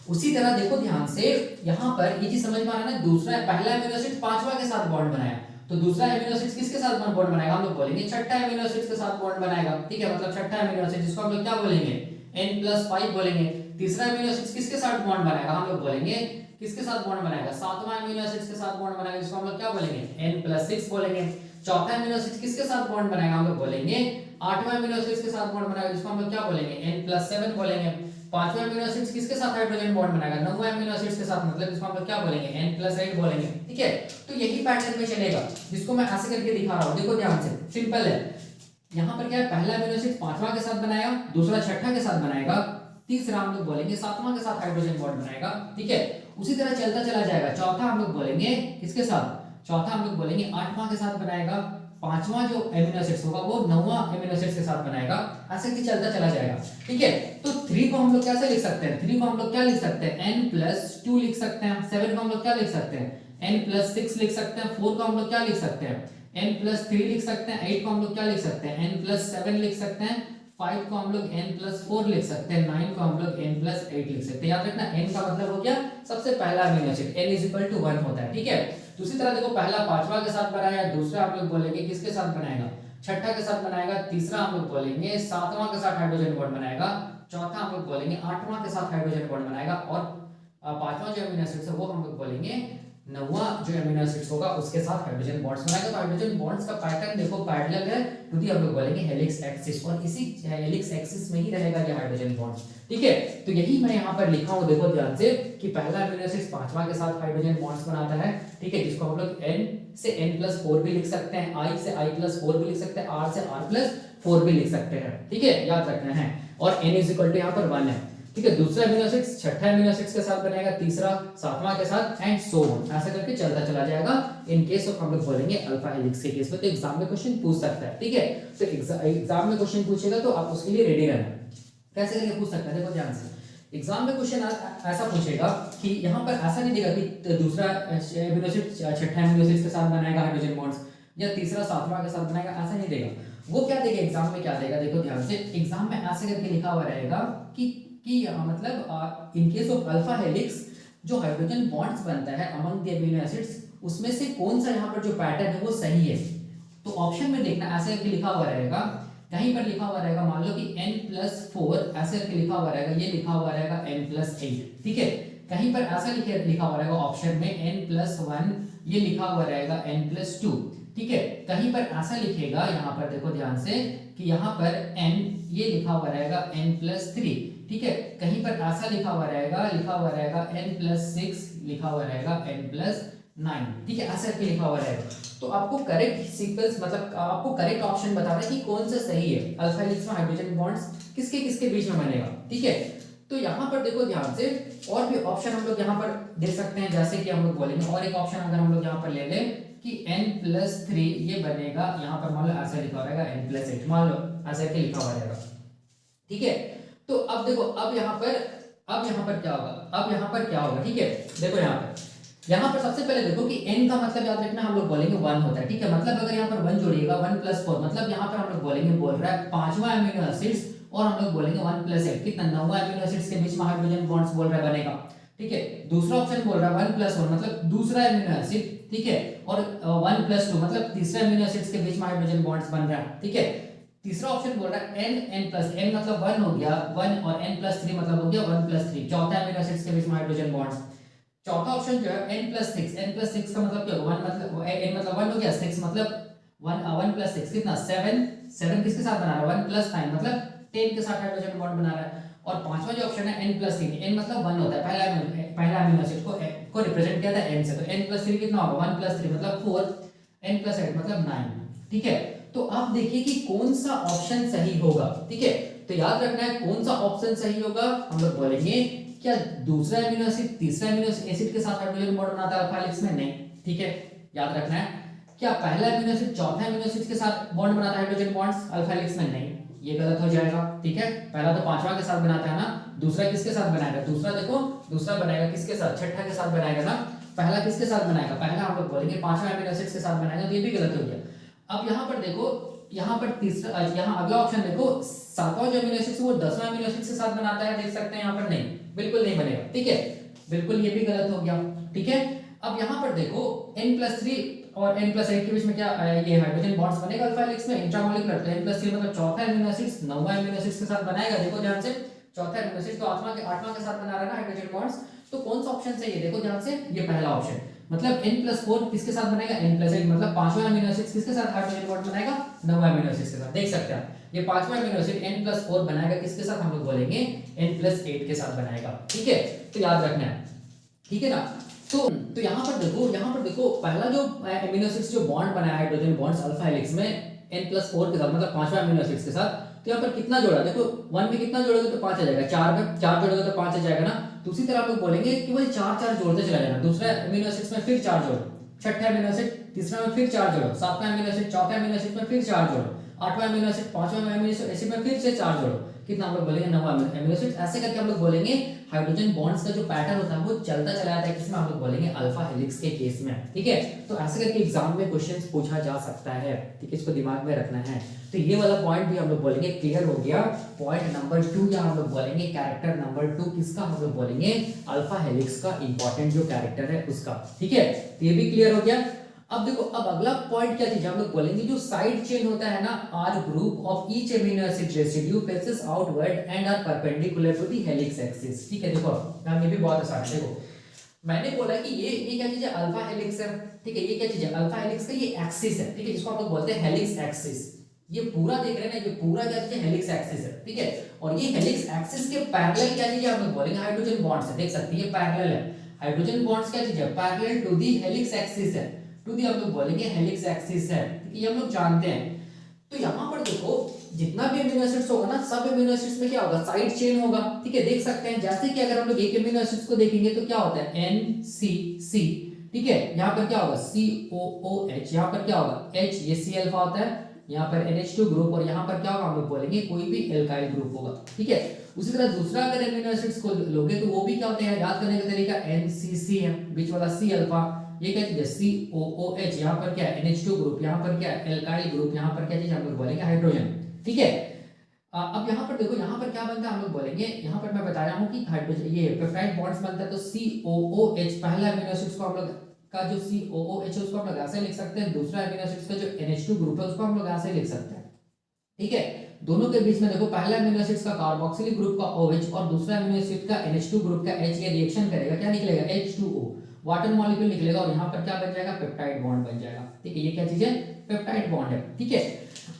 उसी तरह देखो ध्यान से, यहाँ पर ये चीज समझ में आ रहा है ना, दूसरा पहला अमीनो एसिड पांचवा के साथ बॉन्ड बनाया, तो दूसरा अमीनो एसिड किसके साथ बॉन्ड बनाएगा, हम लोग बोलेंगे छठा अमीनो एसिड के साथ बॉन्ड बनाएगा। ठीक है, मतलब छठा अमीनो एसिड, जिसको हम लोग क्या बोलेंगे, N+5 बोलेंगे। तीसरा अमीनो एसिड किसके साथ बॉन्ड बनाएगा, हम लोग बोलेंगे किसके साथ बॉन्ड बनाएगा, सातवां अमीनो एसिड के साथ बॉन्ड बनाएगा, जिसको हम लोग क्या बोलेंगे, N+6 बोलेंगे। चौथा अमीनो एसिड किसके साथ बॉन्ड बनाएगा, हम लोग बोलेंगे आठवां अमीनो एसिड के साथ बॉन्ड बनाएगा, जिसको हम लोग क्या बोलेंगे, N+7 बोलेंगे। पांचवा अमीनो एसिड किसके साथ हाइड्रोजन बॉन्ड बनाएगा, नौवां अमीनो एसिड के साथ, मतलब इसको हम लोग क्या बोलेंगे, N+8 बोलेंगे। ठीक है, तो यही पैटर्न में चलेगा, जिसको मैं ऐसे करके दिखा रहा हूं, देखो ध्यान से, सिंपल है। यहाँ पर क्या है, पहला अमीनो एसिड पांचवा के साथ बनाएगा, दूसरा छठा के साथ बनाएगा, तीसरा हम लोग बोलेंगे सातवां के साथ हाइड्रोजन बॉन्ड बनाएगा। ठीक है, उसी तरह चलता चला जाएगा। चौथा हम लोग बोलेंगे किसके साथ, चौथा हम लोग बोलेंगे आठवां के साथ बनाएगा, पांचवा जो अमीनो एसिड्स होगा वो नौवां अमीनो एसिड्स के साथ बनाएगा, ऐसे ही चलता चला जाएगा। ठीक है, तो 3 को हम लोग कैसे लिख सकते हैं, 3 को हम लोग क्या लिख सकते हैं, N+2 लिख सकते हैं। 7 को हम लोग क्या लिख सकते हैं, N+6 लिख सकते हैं। 4 को हम लोग क्या लिख सकते हैं, N+3 लिख सकते हैं। 8 को हम लोग क्या लिख सकते हैं, N+7 लिख सकते हैं। 5 को हम लोग N+4 लिख सकते हैं। 9 को हम लोग N+8 लिख सकते हैं। याद रखना, N का मतलब हो गया सबसे पहला अमीनो एसिड, N=1 होता है। ठीक है, दूसरी तरह देखो, पहला पांचवा के साथ बनाया, दूसरा हम लोग बोलेंगे किसके साथ बनाएगा, छठा के साथ बनाएगा, तीसरा हम लोग बोलेंगे सातवां के साथ हाइड्रोजन बॉन्ड बनाएगा, चौथा हम लोग बोलेंगे आठवां के साथ हाइड्रोजन बॉन्ड बनाएगा, और पांचवा जो अमीनो एसिड है वो हम लोग बोलेंगे नौवां जो अमीनो एसिड होगा उसके साथ हाइड्रोजन बॉन्ड्स बनाएगा। तो हाइड्रोजन बॉन्ड्स का पैटर्न देखो पैरेलल है टू दी, हम लोग बोलेंगे हेलिक्स एक्सिस, और इसी हेलिक्स एक्सिस में ही रहेगा ये हाइड्रोजन बॉन्ड्स। ठीक है, तो यही मैं यहाँ पर लिखा हूँ, देखो ध्यान से, कि पहला अमीनो एसिड पांचवा के साथ हाइड्रोजन बॉन्ड्स बनाता है। ठीक है, जिसको हम लोग N से N+4 भी लिख सकते हैं, I से I+4 भी लिख सकते हैं, R से R+4 भी लिख सकते हैं। ठीक है, याद रखना है, और N यहाँ पर 1 है। ठीक है, दूसरा अमीनो एसिड छठा अमीनो एसिड के साथ बनेगा, तीसरा सातवां के साथ, एंड सो ऑन, ऐसा करके चलता चला जाएगा। इन केस ऑफ हम लोग बोलेंगे अल्फा हेलिक्स के केस में। तो एग्जाम में क्वेश्चन पूछ सकता है। ठीक है, तो एग्जाम में क्वेश्चन पूछेगा तो आप उसके लिए रेडी रहना। कैसे करके पूछ सकता है, देखो ध्यान से, एग्जाम में क्वेश्चन ऐसा पूछेगा कि यहाँ पर ऐसा नहीं देगा कि दूसरा अमीनो एसिड छठा अमीनो एसिड के साथ बनाएगा हाइड्रोजन बॉन्ड्स, या तीसरा सातवां के साथ बनाएगा, ऐसा नहीं देगा। वो क्या देगा एग्जाम में, क्या देगा, देखो ध्यान से, एग्जाम में ऐसे करके लिखा हुआ रहेगा कि मतलब in case of alpha helix जो हाइड्रोजन बॉन्ड्स बनता है अमंग द अमीनो एसिड्स, उसमें से कौन सा यहाँ पर जो पैटर्न है वो सही है। तो ऑप्शन में देखना, ऐसे करके लिखा हुआ रहेगा, कहीं पर लिखा हुआ रहेगा, मान लो कि N+4 ऐसे करके लिखा हुआ रहेगा, ये लिखा हुआ रहेगा N+8। ठीक है, कहीं पर ऐसा लिखा हुआ रहेगा ऑप्शन में N+1, ये लिखा हुआ रहेगा N+2। ठीक है, कहीं पर ऐसा लिखेगा, यहाँ पर देखो ध्यान से, कि यहाँ पर N ये लिखा हुआ रहेगा N+3। ठीक है, कहीं पर ऐसा लिखा हुआ रहेगा N+6, लिखा हुआ रहेगा N+9। ठीक है, ऐसा करके लिखा हुआ रहेगा। तो आपको करेक्ट सीक्वेंस, मतलब आपको करेक्ट ऑप्शन बताना है कि कौन सा सही है, अल्फा हेलिक्स में हाइड्रोजन बॉन्ड्स किसके किसके बीच में बनेगा। ठीक है, तो यहाँ पर देखो ध्यान से, और भी ऑप्शन हम लोग यहाँ पर दे सकते हैं, जैसे कि हम लोग बोलेंगे, और एक ऑप्शन अगर हम लोग यहाँ पर ले लें कि N+3 ये बनेगा, यहाँ पर मान लो ऐसा लिखा रहेगा N+8, मान लो ऐसा करके लिखा हुआ रहेगा। ठीक है। तो अब देखो, अब यहाँ पर क्या होगा, अब यहाँ पर क्या होगा, ठीक है। देखो यहाँ पर सबसे पहले देखो कि n का मतलब याद रखना, हम लोग बोलेंगे 1 होता है, ठीक है। मतलब अगर यहाँ पर 1 जोड़िएगा 1 + 4, मतलब यहाँ पर हम लोग बोलेंगे, बोल रहा है 5वां अमीनो एसिड्स, और हम लोग बोलेंगे 1 + 8, कितना 9वां अमीनो एसिड्स के बीच में हाइड्रोजन बॉन्ड्स बोल रहा है बनेगा, ठीक है। दूसरा ऑप्शन बोल रहा है 1 + 1, मतलब दूसरा अमीनो एसिड, ठीक है। और 1 + 2, मतलब तीसरे अमीनो एसिड्स के बीच में हाइड्रोजन बॉन्ड्स बन रहा है, ठीक है। तीसरा ऑप्शन बोल रहा है n मतलब 1 हो गया 1, और n + 3 मतलब हो गया 1 + 3, चौथा अमीनो एसिड्स के बीच में हाइड्रोजन बॉन्ड्स। चौथा ऑप्शन जो है n + 6 का मतलब क्या होगा, 1 मतलब n मतलब 1 हो गया, 6 मतलब 1 + 6 कितना 7, 7 किसके साथ बना रहा है 1 + 9 मतलब 10 के साथ हाइड्रोजन बॉन्ड बना रहा है। और पांचवा जो ऑप्शन है n + 3, n मतलब 1 होता है, पहला अमीनो एसिड को रिप्रेजेंट किया था n से, तो n + 3 कितना होगा 1 + 3 मतलब 4, n + 8 मतलब 9, ठीक है। तो आप देखिए कि कौन सा ऑप्शन सही होगा, ठीक है। तो याद रखना है कौन सा ऑप्शन सही होगा, हम लोग बोलेंगे क्या दूसरा अमीनो एसिड तीसरा अमीनो एसिड के साथ हाइड्रोजन बॉन्ड बनाता है अल्फा हेलिक्स में, नहीं, ठीक है। याद रखना है क्या पहला अमीनो एसिड चौथा अमीनो एसिड के साथ बॉन्ड बनाता है हाइड्रोजन बॉन्ड्स अल्फा हेलिक्स में, नहीं, ये गलत हो जाएगा, ठीक है। पहला तो पांचवा के साथ बनाता है ना, दूसरा किसके साथ बनाएगा, दूसरा देखो दूसरा बनाएगा किसके साथ, छठा के साथ बनाएगा ना। पहला किसके साथ बनाएगा, पहला हम लोग बोलेंगे पांचवा अमीनो एसिड के साथ बनाएगा, तो ये भी गलत हो गया। अब यहाँ पर देखो, यहाँ पर तीसरा, यहाँ अगला ऑप्शन देखो, सातवां जो अमीनो एसिड वो 10वां अमीनो एसिड के साथ बनाता है, देख सकते हैं यहाँ पर, नहीं, बिल्कुल नहीं बनेगा, ठीक है, बिल्कुल ये भी गलत हो गया, ठीक है। अब यहाँ पर देखो n + 3 और n + 8 के बीच में क्या ये हाइड्रोजन बॉन्ड्स बनेगा अल्फा हेलिक्स में इंट्रामोलिकुलर, तो n + 3 मतलब चौथा अमीनो एसिड 9वां अमीनो एसिड के साथ बनाएगा, देखो ध्यान से, चौथा अमीनो एसिड तो 8वां के साथ बना रहा है ना हाइड्रोजन बॉन्ड्स, तो कौन सा ऑप्शन सही है, देखो ध्यान से, ये पहला ऑप्शन, मतलब n + 4 किसके साथ बनेगा, n + 8 मतलब पांचवा अमीनो एसिड किसके साथ हाइड्रोजन बॉन्ड बनाएगा, 9वां अमीनो एसिड के साथ, देख सकते हैं ये पांचवा अमीनो एसिड n + 4 बनाएगा किसके साथ, हम लोग बोलेंगे n + 8 के साथ बनाएगा, ठीक है। तो याद रखना है, ठीक है ना। तो यहाँ पर देखो पहला जो अमीनो एसिड्स जो बॉन्ड बनाया हाइड्रोजन बॉन्ड्स अल्फा हेलिक्स में n + 4 के साथ, मतलब पांचवा अमीनो एसिड्स के साथ, तो यहाँ पर कितना जोड़ा, देखो 1 में कितना जोड़ोगे तो 5 आ जाएगा, 4 में 4 जोड़ोगे तो 5 आ जाएगा ना। दूसरी तरह आप लोग बोलेंगे कि भाई 4 जोड़ते चला जाना, दूसरा अमीनो एसिड्स में फिर 4 जोड़ो, छठे अमीनो एसिड तीसरा में फिर 4 जोड़ो, सातवां अमीनो एसिड चौथे अमीनो एसिड में फिर 4 जोड़ो, आठवां अमीनो एसिड पांचवां अमीनो एसिड में फिर से 4 जोड़ो, कितना हम लोग बोलेंगे 9वां अमीनो एसिड। ऐसे करके हम लोग बोलेंगे हाइड्रोजन बॉन्ड्स का जो पैटर्न होता है वो चलता चला जाता है, किसमें हम लोग बोलेंगे अल्फा हेलिक्स के केस में, ठीक है। तो ऐसे करके एग्जाम में क्वेश्चंस पूछा जा सकता है, ठीक है, इसको दिमाग में रखना है। तो ये वाला पॉइंट भी हम लोग बोलेंगे क्लियर हो गया। पॉइंट नंबर 2 या हम लोग बोलेंगे कैरेक्टर नंबर 2 किसका, हम लोग बोलेंगे अल्फा हेलिक्स का इंपॉर्टेंट जो कैरेक्टर है उसका, ठीक है। तो ये भी क्लियर हो गया। अब देखो, अब अगला पॉइंट क्या चीज हम लोग बोलेंगे, जो साइड चेन होता है ना, R group of each amino acid residue faces outward and are perpendicular to the helix axis, ठीक है। देखो हम ये भी बहुत आसान है, देखो मैंने बोला कि ये क्या चीज है, अल्फा हेलिक्स है, ठीक है। ये क्या चीज है, अल्फा हेलिक्स का ये एक्सिस है, ठीक है, जिसको हम लोग बोलते हैं हेलिक्स एक्सिस। ये पूरा देख रहे हैं ना, ये पूरा क्या चीज है, हेलिक्स एक्सिस है, ठीक है। और ये हेलिक्स एक्सिस के पैरेलल क्या चीज है, हम लोग बोलेंगे हाइड्रोजन बॉन्ड्स है, देख सकते हैं ये पैरेलल है, हाइड्रोजन बॉन्ड्स क्या चीज है, parallel to the helix axis है, टू दी हम लोग बोलेंगे हेलिक्स एक्सिस है, ये हम लोग जानते हैं। तो यहाँ पर देखो जितना भी अमीनो एसिड्स होगा ना, सब अमीनो एसिड्स में क्या होगा, साइड चेन होगा, ठीक है, देख सकते हैं। जैसे कि अगर हम लोग एक अमीनो एसिड्स को देखेंगे तो क्या होता है NCC, ठीक है, यहाँ पर क्या होगा COOH, यहाँ पर क्या होगा H, ये C अल्फा होता है, यहाँ पर NH2 ग्रुप, और यहाँ पर क्या होगा हम लोग बोलेंगे कोई भी एल्काइल ग्रुप होगा, ठीक है। उसी तरह दूसरा अगर अमीनो एसिड्स को लोगे तो वो भी क्या होते हैं, याद करने का तरीका NCC है, बीच वाला C अल्फा, ये क्या चीज है COOH, यहाँ पर क्या है NH2 ग्रुप, यहाँ पर क्या है एल्काइल ग्रुप, यहाँ पर क्या चीज हम लोग बोलेंगे हाइड्रोजन, ठीक है। अब यहाँ पर देखो, यहाँ पर क्या बनता है हम लोग बोलेंगे, यहाँ पर मैं बता रहा हूँ कि हाइड्रोजन ये पेप्टाइड बॉन्ड्स बनता है, तो COOH पहला अमीनो एसिड को हम लोग का जो COOH है उसको हम लोग ऐसे लिख सकते हैं, दूसरा अमीनो एसिड का जो NH2 ग्रुप है उसको हम लोग ऐसे लिख सकते हैं, ठीक है। दोनों के बीच में देखो पहला अमीनो एसिड का कार्बोक्सिलिक ग्रुप का OH और दूसरा अमीनो एसिड का NH2 ग्रुप का H, ये रिएक्शन करेगा, क्या निकलेगा H2O, वाटर मॉलिक्यूल निकलेगा, और यहाँ पर क्या बन जाएगा पेप्टाइड बॉन्ड बन जाएगा, ठीक है। ये क्या चीज है, पेप्टाइड बॉन्ड है, ठीक है।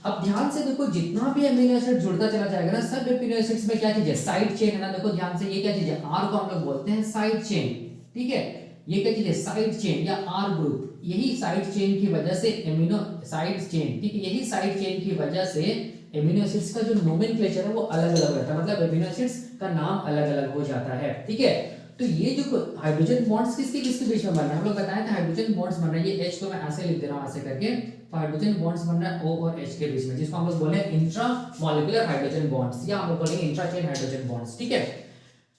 अब ध्यान से देखो, जितना भी अमीनो एसिड जुड़ता चला जाएगा ना, सब अमीनो एसिड्स में क्या चीज है, साइड चेन है ना। देखो ध्यान से, ये क्या चीज है, R को हम लोग बोलते हैं साइड चेन, ठीक है। ये क्या चीज है, साइड चेन या R ग्रुप। यही साइड चेन की वजह से अमीनो साइड चेन, ठीक है, यही साइड चेन की वजह से अमीनो एसिड्स का जो नोमेनक्लेचर है वो अलग अलग रहता है, मतलब अमीनो एसिड्स का नाम अलग अलग हो जाता है, ठीक है। तो ये जो हाइड्रोजन बॉन्ड्स किसके किसके बीच में बन रहा है, हम लोग बताए थे हाइड्रोजन बॉन्ड्स बन रहा है, ये H को मैं ऐसे लिख दे रहा हूँ ऐसे करके, तो हाइड्रोजन बॉन्ड्स बन रहा है O और H के बीच में, जिसको हम लोग बोले इंट्रा मॉलिक्यूलर हाइड्रोजन बॉन्ड्स, या हम लोग बोलेंगे इंट्रा चेन हाइड्रोजन बॉन्ड्स, ठीक है।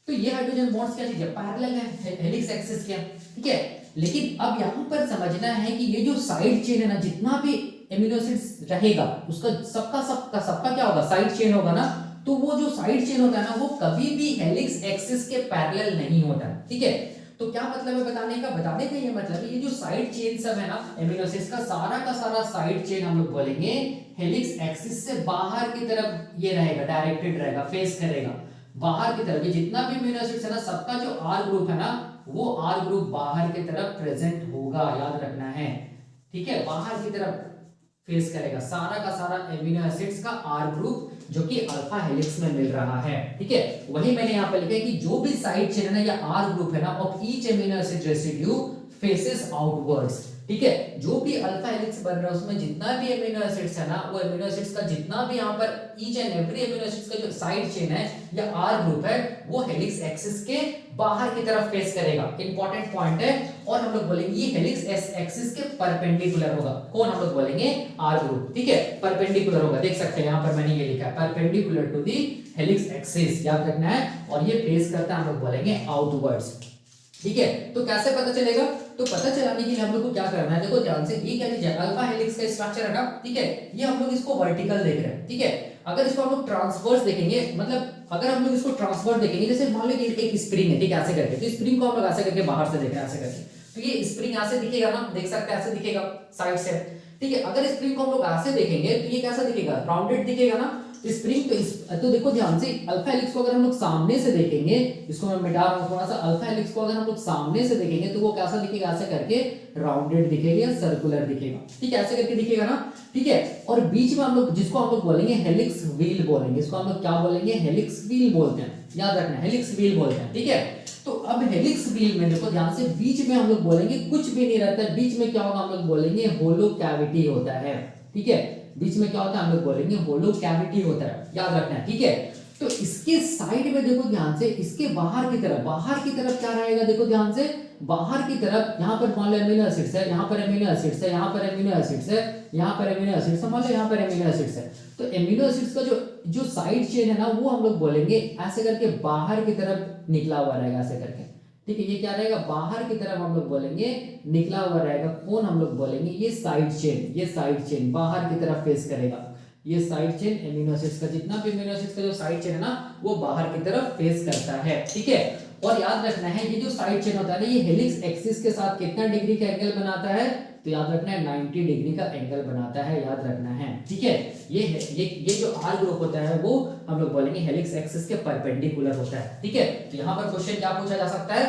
तो ये हाइड्रोजन बॉन्ड्स क्या चीज है, पैरेलल है हेलिक्स एक्सिस के, ठीक है। लेकिन अब यहाँ पर समझना है कि ये जो साइड चेन है ना, जितना भी एमिनो एसिड्स रहेगा उसका सबका क्या होगा, साइड चेन होगा ना, तो वो जो साइड चेन होता है ना, वो कभी भी हेलिक्स एक्सिस के पैरेलल नहीं होता, ठीक है। तो क्या मतलब है बताने का ये मतलब ये जो साइड चेन सब है ना एमिनो एसिड्स का सारा साइड चेन हम लोग बोलेंगे हेलिक्स एक्सिस से बाहर की तरफ ये रहेगा, डायरेक्टेड रहेगा, फेस करेगा बाहर की तरफ। ये जितना भी एमिनो एसिड्स है ना, सबका जो आर ग्रुप है ना, वो आर ग्रुप बाहर की तरफ प्रेजेंट होगा, याद रखना है, ठीक है। बाहर की तरफ फेस करेगा सारा एमिनो एसिड्स का आर ग्रुप, जो कि अल्फा हेलिक्स में मिल रहा है, ठीक है। वही मैंने यहाँ पे लिखा है कि जो भी साइड चेन है ना या आर ग्रुप है ना of each amino acid residue faces outwards, ठीक है। जो भी अल्फा हेलिक्स बन रहा है उसमें जितना भी एमिनो एसिड्स है ना, वो एमिनो एसिड्स का जितना भी यहाँ पर each and every amino acids का जो साइड चेन है या आर ग्रुप है, वो हेलिक्स एक्सिस के बाहर की तरफ फेस करेगा, इंपॉर्टेंट पॉइंट है। और हम लोग बोलेंगे ये हेलिक्स एक्सिस के परपेंडिकुलर होगा, कौन, हम लोग बोलेंगे आर ग्रुप, ठीक है, परपेंडिकुलर होगा। देख सकते हैं यहाँ पर मैंने ये लिखा है perpendicular to the helix axis, याद रखना है। और ये फेस करता है हम लोग बोलेंगे आउटवर्ड्स, ठीक है। तो कैसे पता चलेगा, तो पता चलाने के लिए हम लोग को क्या करना है, देखो ध्यान से, ये क्या चीज है, अल्फा हेलिक्स का स्ट्रक्चर है ना, ठीक है। ये हम लोग इसको वर्टिकल देख रहे हैं, ठीक है। अगर इसको हम लोग ट्रांसवर्स देखेंगे, मतलब अगर हम लोग इसको ट्रांसवर्स देखेंगे, जैसे मान लो कि एक स्प्रिंग है, ठीक है, ऐसे करके, तो स्प्रिंग को हम लोग ऐसे करके बाहर से देख रहे हैं, ऐसे करके, तो ये स्प्रिंग ऐसे दिखेगा ना, देख सकते हैं ऐसे दिखेगा साइड से, ठीक है। अगर स्प्रिंग को हम लोग ऐसे देखेंगे तो ये कैसा दिखेगा, राउंडेड दिखेगा ना। स्प्रिंग तो देखो ध्यान से, अल्फा हेलिक्स को अगर हम लोग सामने से देखेंगे, इसको मैं मिटा रहा हूं थोड़ा सा, अल्फा हेलिक्स को अगर हम लोग सामने से देखेंगे तो वो कैसा दिखेगा, ऐसे करके राउंडेड दिखेगा या सर्कुलर दिखेगा, ठीक है, ऐसे करके दिखेगा ना, ठीक है। और बीच में हम लोग जिसको हम लोग बोलेंगे हेलिक्स व्हील बोलेंगे, इसको हम लोग क्या बोलेंगे, हेलिक्स व्हील बोलते हैं, याद रखना, हेलिक्स व्हील बोलते हैं, ठीक है। तो अब हेलिक्स व्हील में देखो ध्यान से, बीच में हम लोग बोलेंगे कुछ भी नहीं रहता है, बीच में क्या होगा, हम लोग बोलेंगे होलो कैविटी होता है, ठीक है। बीच में क्या होता है, हम लोग बोलेंगे होलो कैविटी होता है, याद रखना है, ठीक है। तो इसके साइड में देखो ध्यान से, इसके बाहर की तरफ क्या रहेगा, देखो ध्यान से, बाहर की तरफ यहाँ पर मान लो एमिनो एसिड्स है, यहाँ पर एमिनो एसिड्स है, यहाँ पर एमिनो एसिड्स है, यहाँ पर एमिनो एसिड्स है, मान लो यहाँ पर एमिनो एसिड्स है। तो एमिनो एसिड्स का जो साइड चेन है ना, वो हम लोग बोलेंगे ऐसे करके बाहर की तरफ निकला हुआ रहेगा, ऐसे करके, ठीक है। ये क्या रहेगा, बाहर की तरफ हम लोग बोलेंगे निकला हुआ रहेगा, कौन, हम लोग बोलेंगे ये साइड चेन बाहर की तरफ फेस करेगा, ये साइड चेन एमिनो एसिड्स का, जितना भी एमिनो एसिड्स का जो साइड चेन है ना, वो बाहर की तरफ फेस करता है, ठीक है। और याद रखना है, ये जो साइड चेन होता है ना, ये हेलिक्स एक्सिस के साथ कितना डिग्री का एंगल बनाता है, तो याद रखना है 90 डिग्री का एंगल बनाता है, याद रखना है, ठीक है। ये जो आर ग्रुप होता है वो हम लोग बोलेंगे हेलिक्स एक्सिस के परपेंडिकुलर होता है, ठीक है। तो यहाँ पर क्वेश्चन क्या पूछा जा सकता है,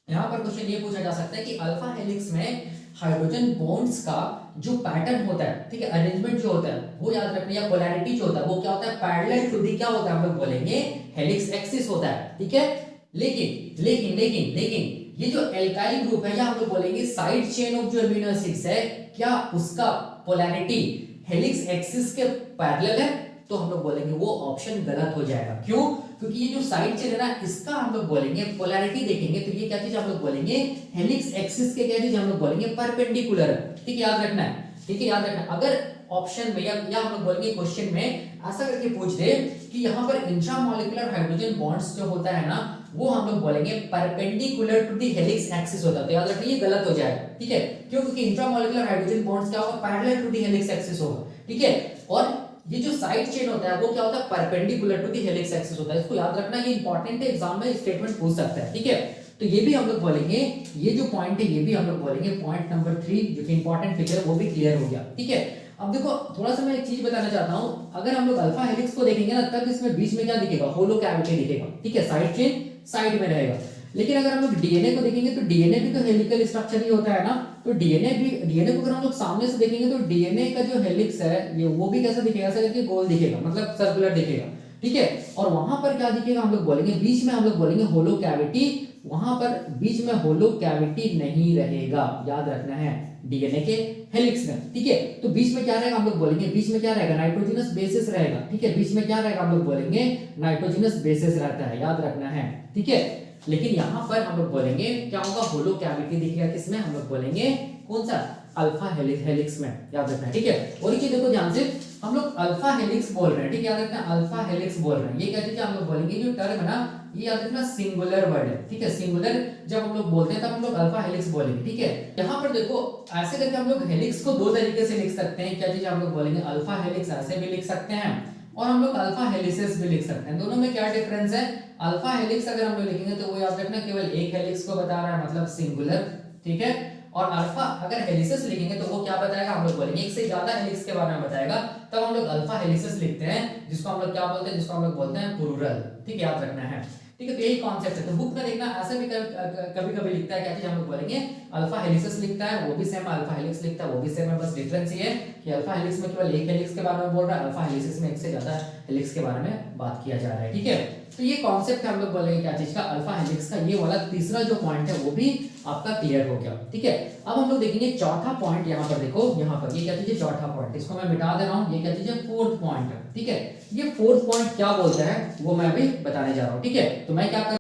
यहाँ पर क्वेश्चन ये पूछा जा सकता है कि अल्फा हेलिक्स में हाइड्रोजन बॉन्ड्स का जो पैटर्न होता है, ठीक है, अरेंजमेंट जो होता है, वो याद रखना, या पोलैरिटी जो होता है, वो क्या होता है, पैरेलल टू दी क्या होता है, हम लोग बोलेंगे हेलिक्स एक्सिस होता है, ठीक है। लेकिन ये जो एल्काइल ग्रुप है, या हम लोग बोलेंगे साइड चेन ऑफ जो एमिनो एसिड्स है, क्या उसका पोलैरिटी हेलिक्स एक्सिस के पैरेलल है, तो हम लोग बोलेंगे वो ऑप्शन गलत हो जाएगा। क्यों, क्योंकि ये जो साइड चेन है ना, इसका हम लोग बोलेंगे पोलैरिटी देखेंगे तो ये क्या चीज हम लोग बोलेंगे, हेलिक्स एक्सिस के क्या चीज हम लोग बोलेंगे परपेंडिकुलर, ठीक है, याद रखना है, ठीक है, याद रखना। अगर ऑप्शन में या हम लोग बोलेंगे क्वेश्चन में ऐसा करके पूछ दे कि यहाँ पर इंट्रामॉलिक्यूलर हाइड्रोजन बॉन्ड्स जो होता है ना, वो हम लोग बोलेंगे perpendicular to the helix axis होता है, तो याद रखिए ये गलत हो जाएगा, ठीक है। क्यों, क्योंकि इंट्रामॉलिक्यूलर हाइड्रोजन बॉन्ड्स क्या होगा, parallel to the helix axis होगा, ठीक है। और ये जो साइड चेन होता है वो क्या होता है, perpendicular to the helix axis होता है, इसको याद रखना, ये इंपॉर्टेंट है, एग्जाम में स्टेटमेंट पूछ सकता है, ठीक है। तो ये भी हम लोग बोलेंगे, ये जो पॉइंट है ये भी हम लोग बोलेंगे पॉइंट नंबर 3 जो कि इंपॉर्टेंट फिगर है, वो भी क्लियर हो गया, ठीक है। अब देखो थोड़ा सा मैं एक चीज बताना चाहता हूं, अगर हम लोग अल्फा हेलिक्स को देखेंगे ना, तब इसमें बीच में क्या दिखेगा, होलो कैविटी दिखेगा, ठीक है, साइड चेन साइड में रहेगा। लेकिन अगर हम लोग डीएनए को देखेंगे तो डीएनए भी तो हेलिकल स्ट्रक्चर ही होता है ना, तो डीएनए को अगर हम लोग सामने से देखेंगे तो डीएनए का जो हेलिक्स है ये वो भी कैसा दिखेगा, ऐसा करके गोल दिखेगा, मतलब सर्कुलर दिखेगा, ठीक है। और वहां पर क्या दिखेगा, हम लोग बोलेंगे बीच में हम लोग बोलेंगे होलो कैविटी, वहां पर बीच में होलो कैविटी नहीं रहेगा, याद रखना है, डीएनए के हेलिक्स में, ठीक है। तो बीच में क्या रहेगा, हम लोग बोलेंगे बीच में क्या रहेगा, नाइट्रोजनस बेसिस रहेगा, ठीक है, बीच में क्या रहेगा, हम लोग बोलेंगे नाइट्रोजनस बेसिस रहता है, याद रखना है, ठीक है। लेकिन यहाँ पर हम लोग बोलेंगे क्या होगा, होलो कैविटी दिखेगा किसमें, हम लोग बोलेंगे कौन सा, अल्फा हेलिक्स में, याद रखना है, ठीक है। और ये देखो ध्यान से, हम लोग अल्फा हेलिक्स बोल रहे हैं, ठीक है, याद रखना अल्फा हेलिक्स बोल रहे हैं, ये क्या चीज है हम लोग बोलेंगे, जो टर्म है ना ये याद रखना सिंगुलर वर्ड है, ठीक है, सिंगुलर जब हम लोग बोलते हैं तब हम लोग अल्फा हेलिक्स बोलेंगे, ठीक है। यहाँ पर देखो ऐसे करके हम लोग हेलिक्स को दो तरीके से लिख सकते हैं, क्या चीज हम लोग बोलेंगे, अल्फा हेलिक्स ऐसे भी लिख सकते हैं और हम लोग अल्फा हेलिसेस भी लिख सकते हैं। दोनों में क्या डिफरेंस है, अल्फा हेलिक्स अगर हम लोग लिखेंगे तो वो याद रखना केवल एक हेलिक्स को बता रहा है, मतलब सिंगुलर, ठीक है। और अल्फा अगर हेलिसेस लिखेंगे तो वो क्या बताएगा, हम लोग बोलेंगे एक से ज्यादा हेलिक्स के बारे में बताएगा, तब हम लोग अल्फा हेलिसेस लिखते हैं, जिसको हम लोग क्या बोलते हैं, जिसको हम लोग बोलते हैं प्लूरल, ठीक है, याद रखना है, ठीक है। तो यही कॉन्सेप्ट है। तो बुक में देखना ऐसे भी कभी कभी लिखता है, क्या चीज हम लोग बोलेंगे, अल्फा हेलिसेस लिखता है, वो भी सेम अल्फा हेलिक्स लिखता है, वो भी सेम है, बस डिफरेंस ये है कि अल्फा हेलिक्स में केवल एक हेलिक्स के बारे में बोल रहा है, अल्फा हेलिसेस में एक से ज्यादा हेलिक्स के बारे में बात किया जा रहा है, ठीक है। तो ये कॉन्सेप्ट हम लोग बोलेंगे क्या चीज का, अल्फा हेलिक्स का। ये वाला तीसरा जो पॉइंट है वो भी आपका क्लियर हो गया, ठीक है। अब हम लोग देखेंगे चौथा पॉइंट, यहाँ पर देखो, यहाँ पर ये क्या चीज है, चौथा पॉइंट, इसको मैं मिटा दे रहा हूँ, ये क्या चीज है, फोर्थ पॉइंट है, ठीक है। ये फोर्थ पॉइंट क्या बोलता है वो मैं अभी बताने जा रहा हूँ, ठीक है। तो मैं क्या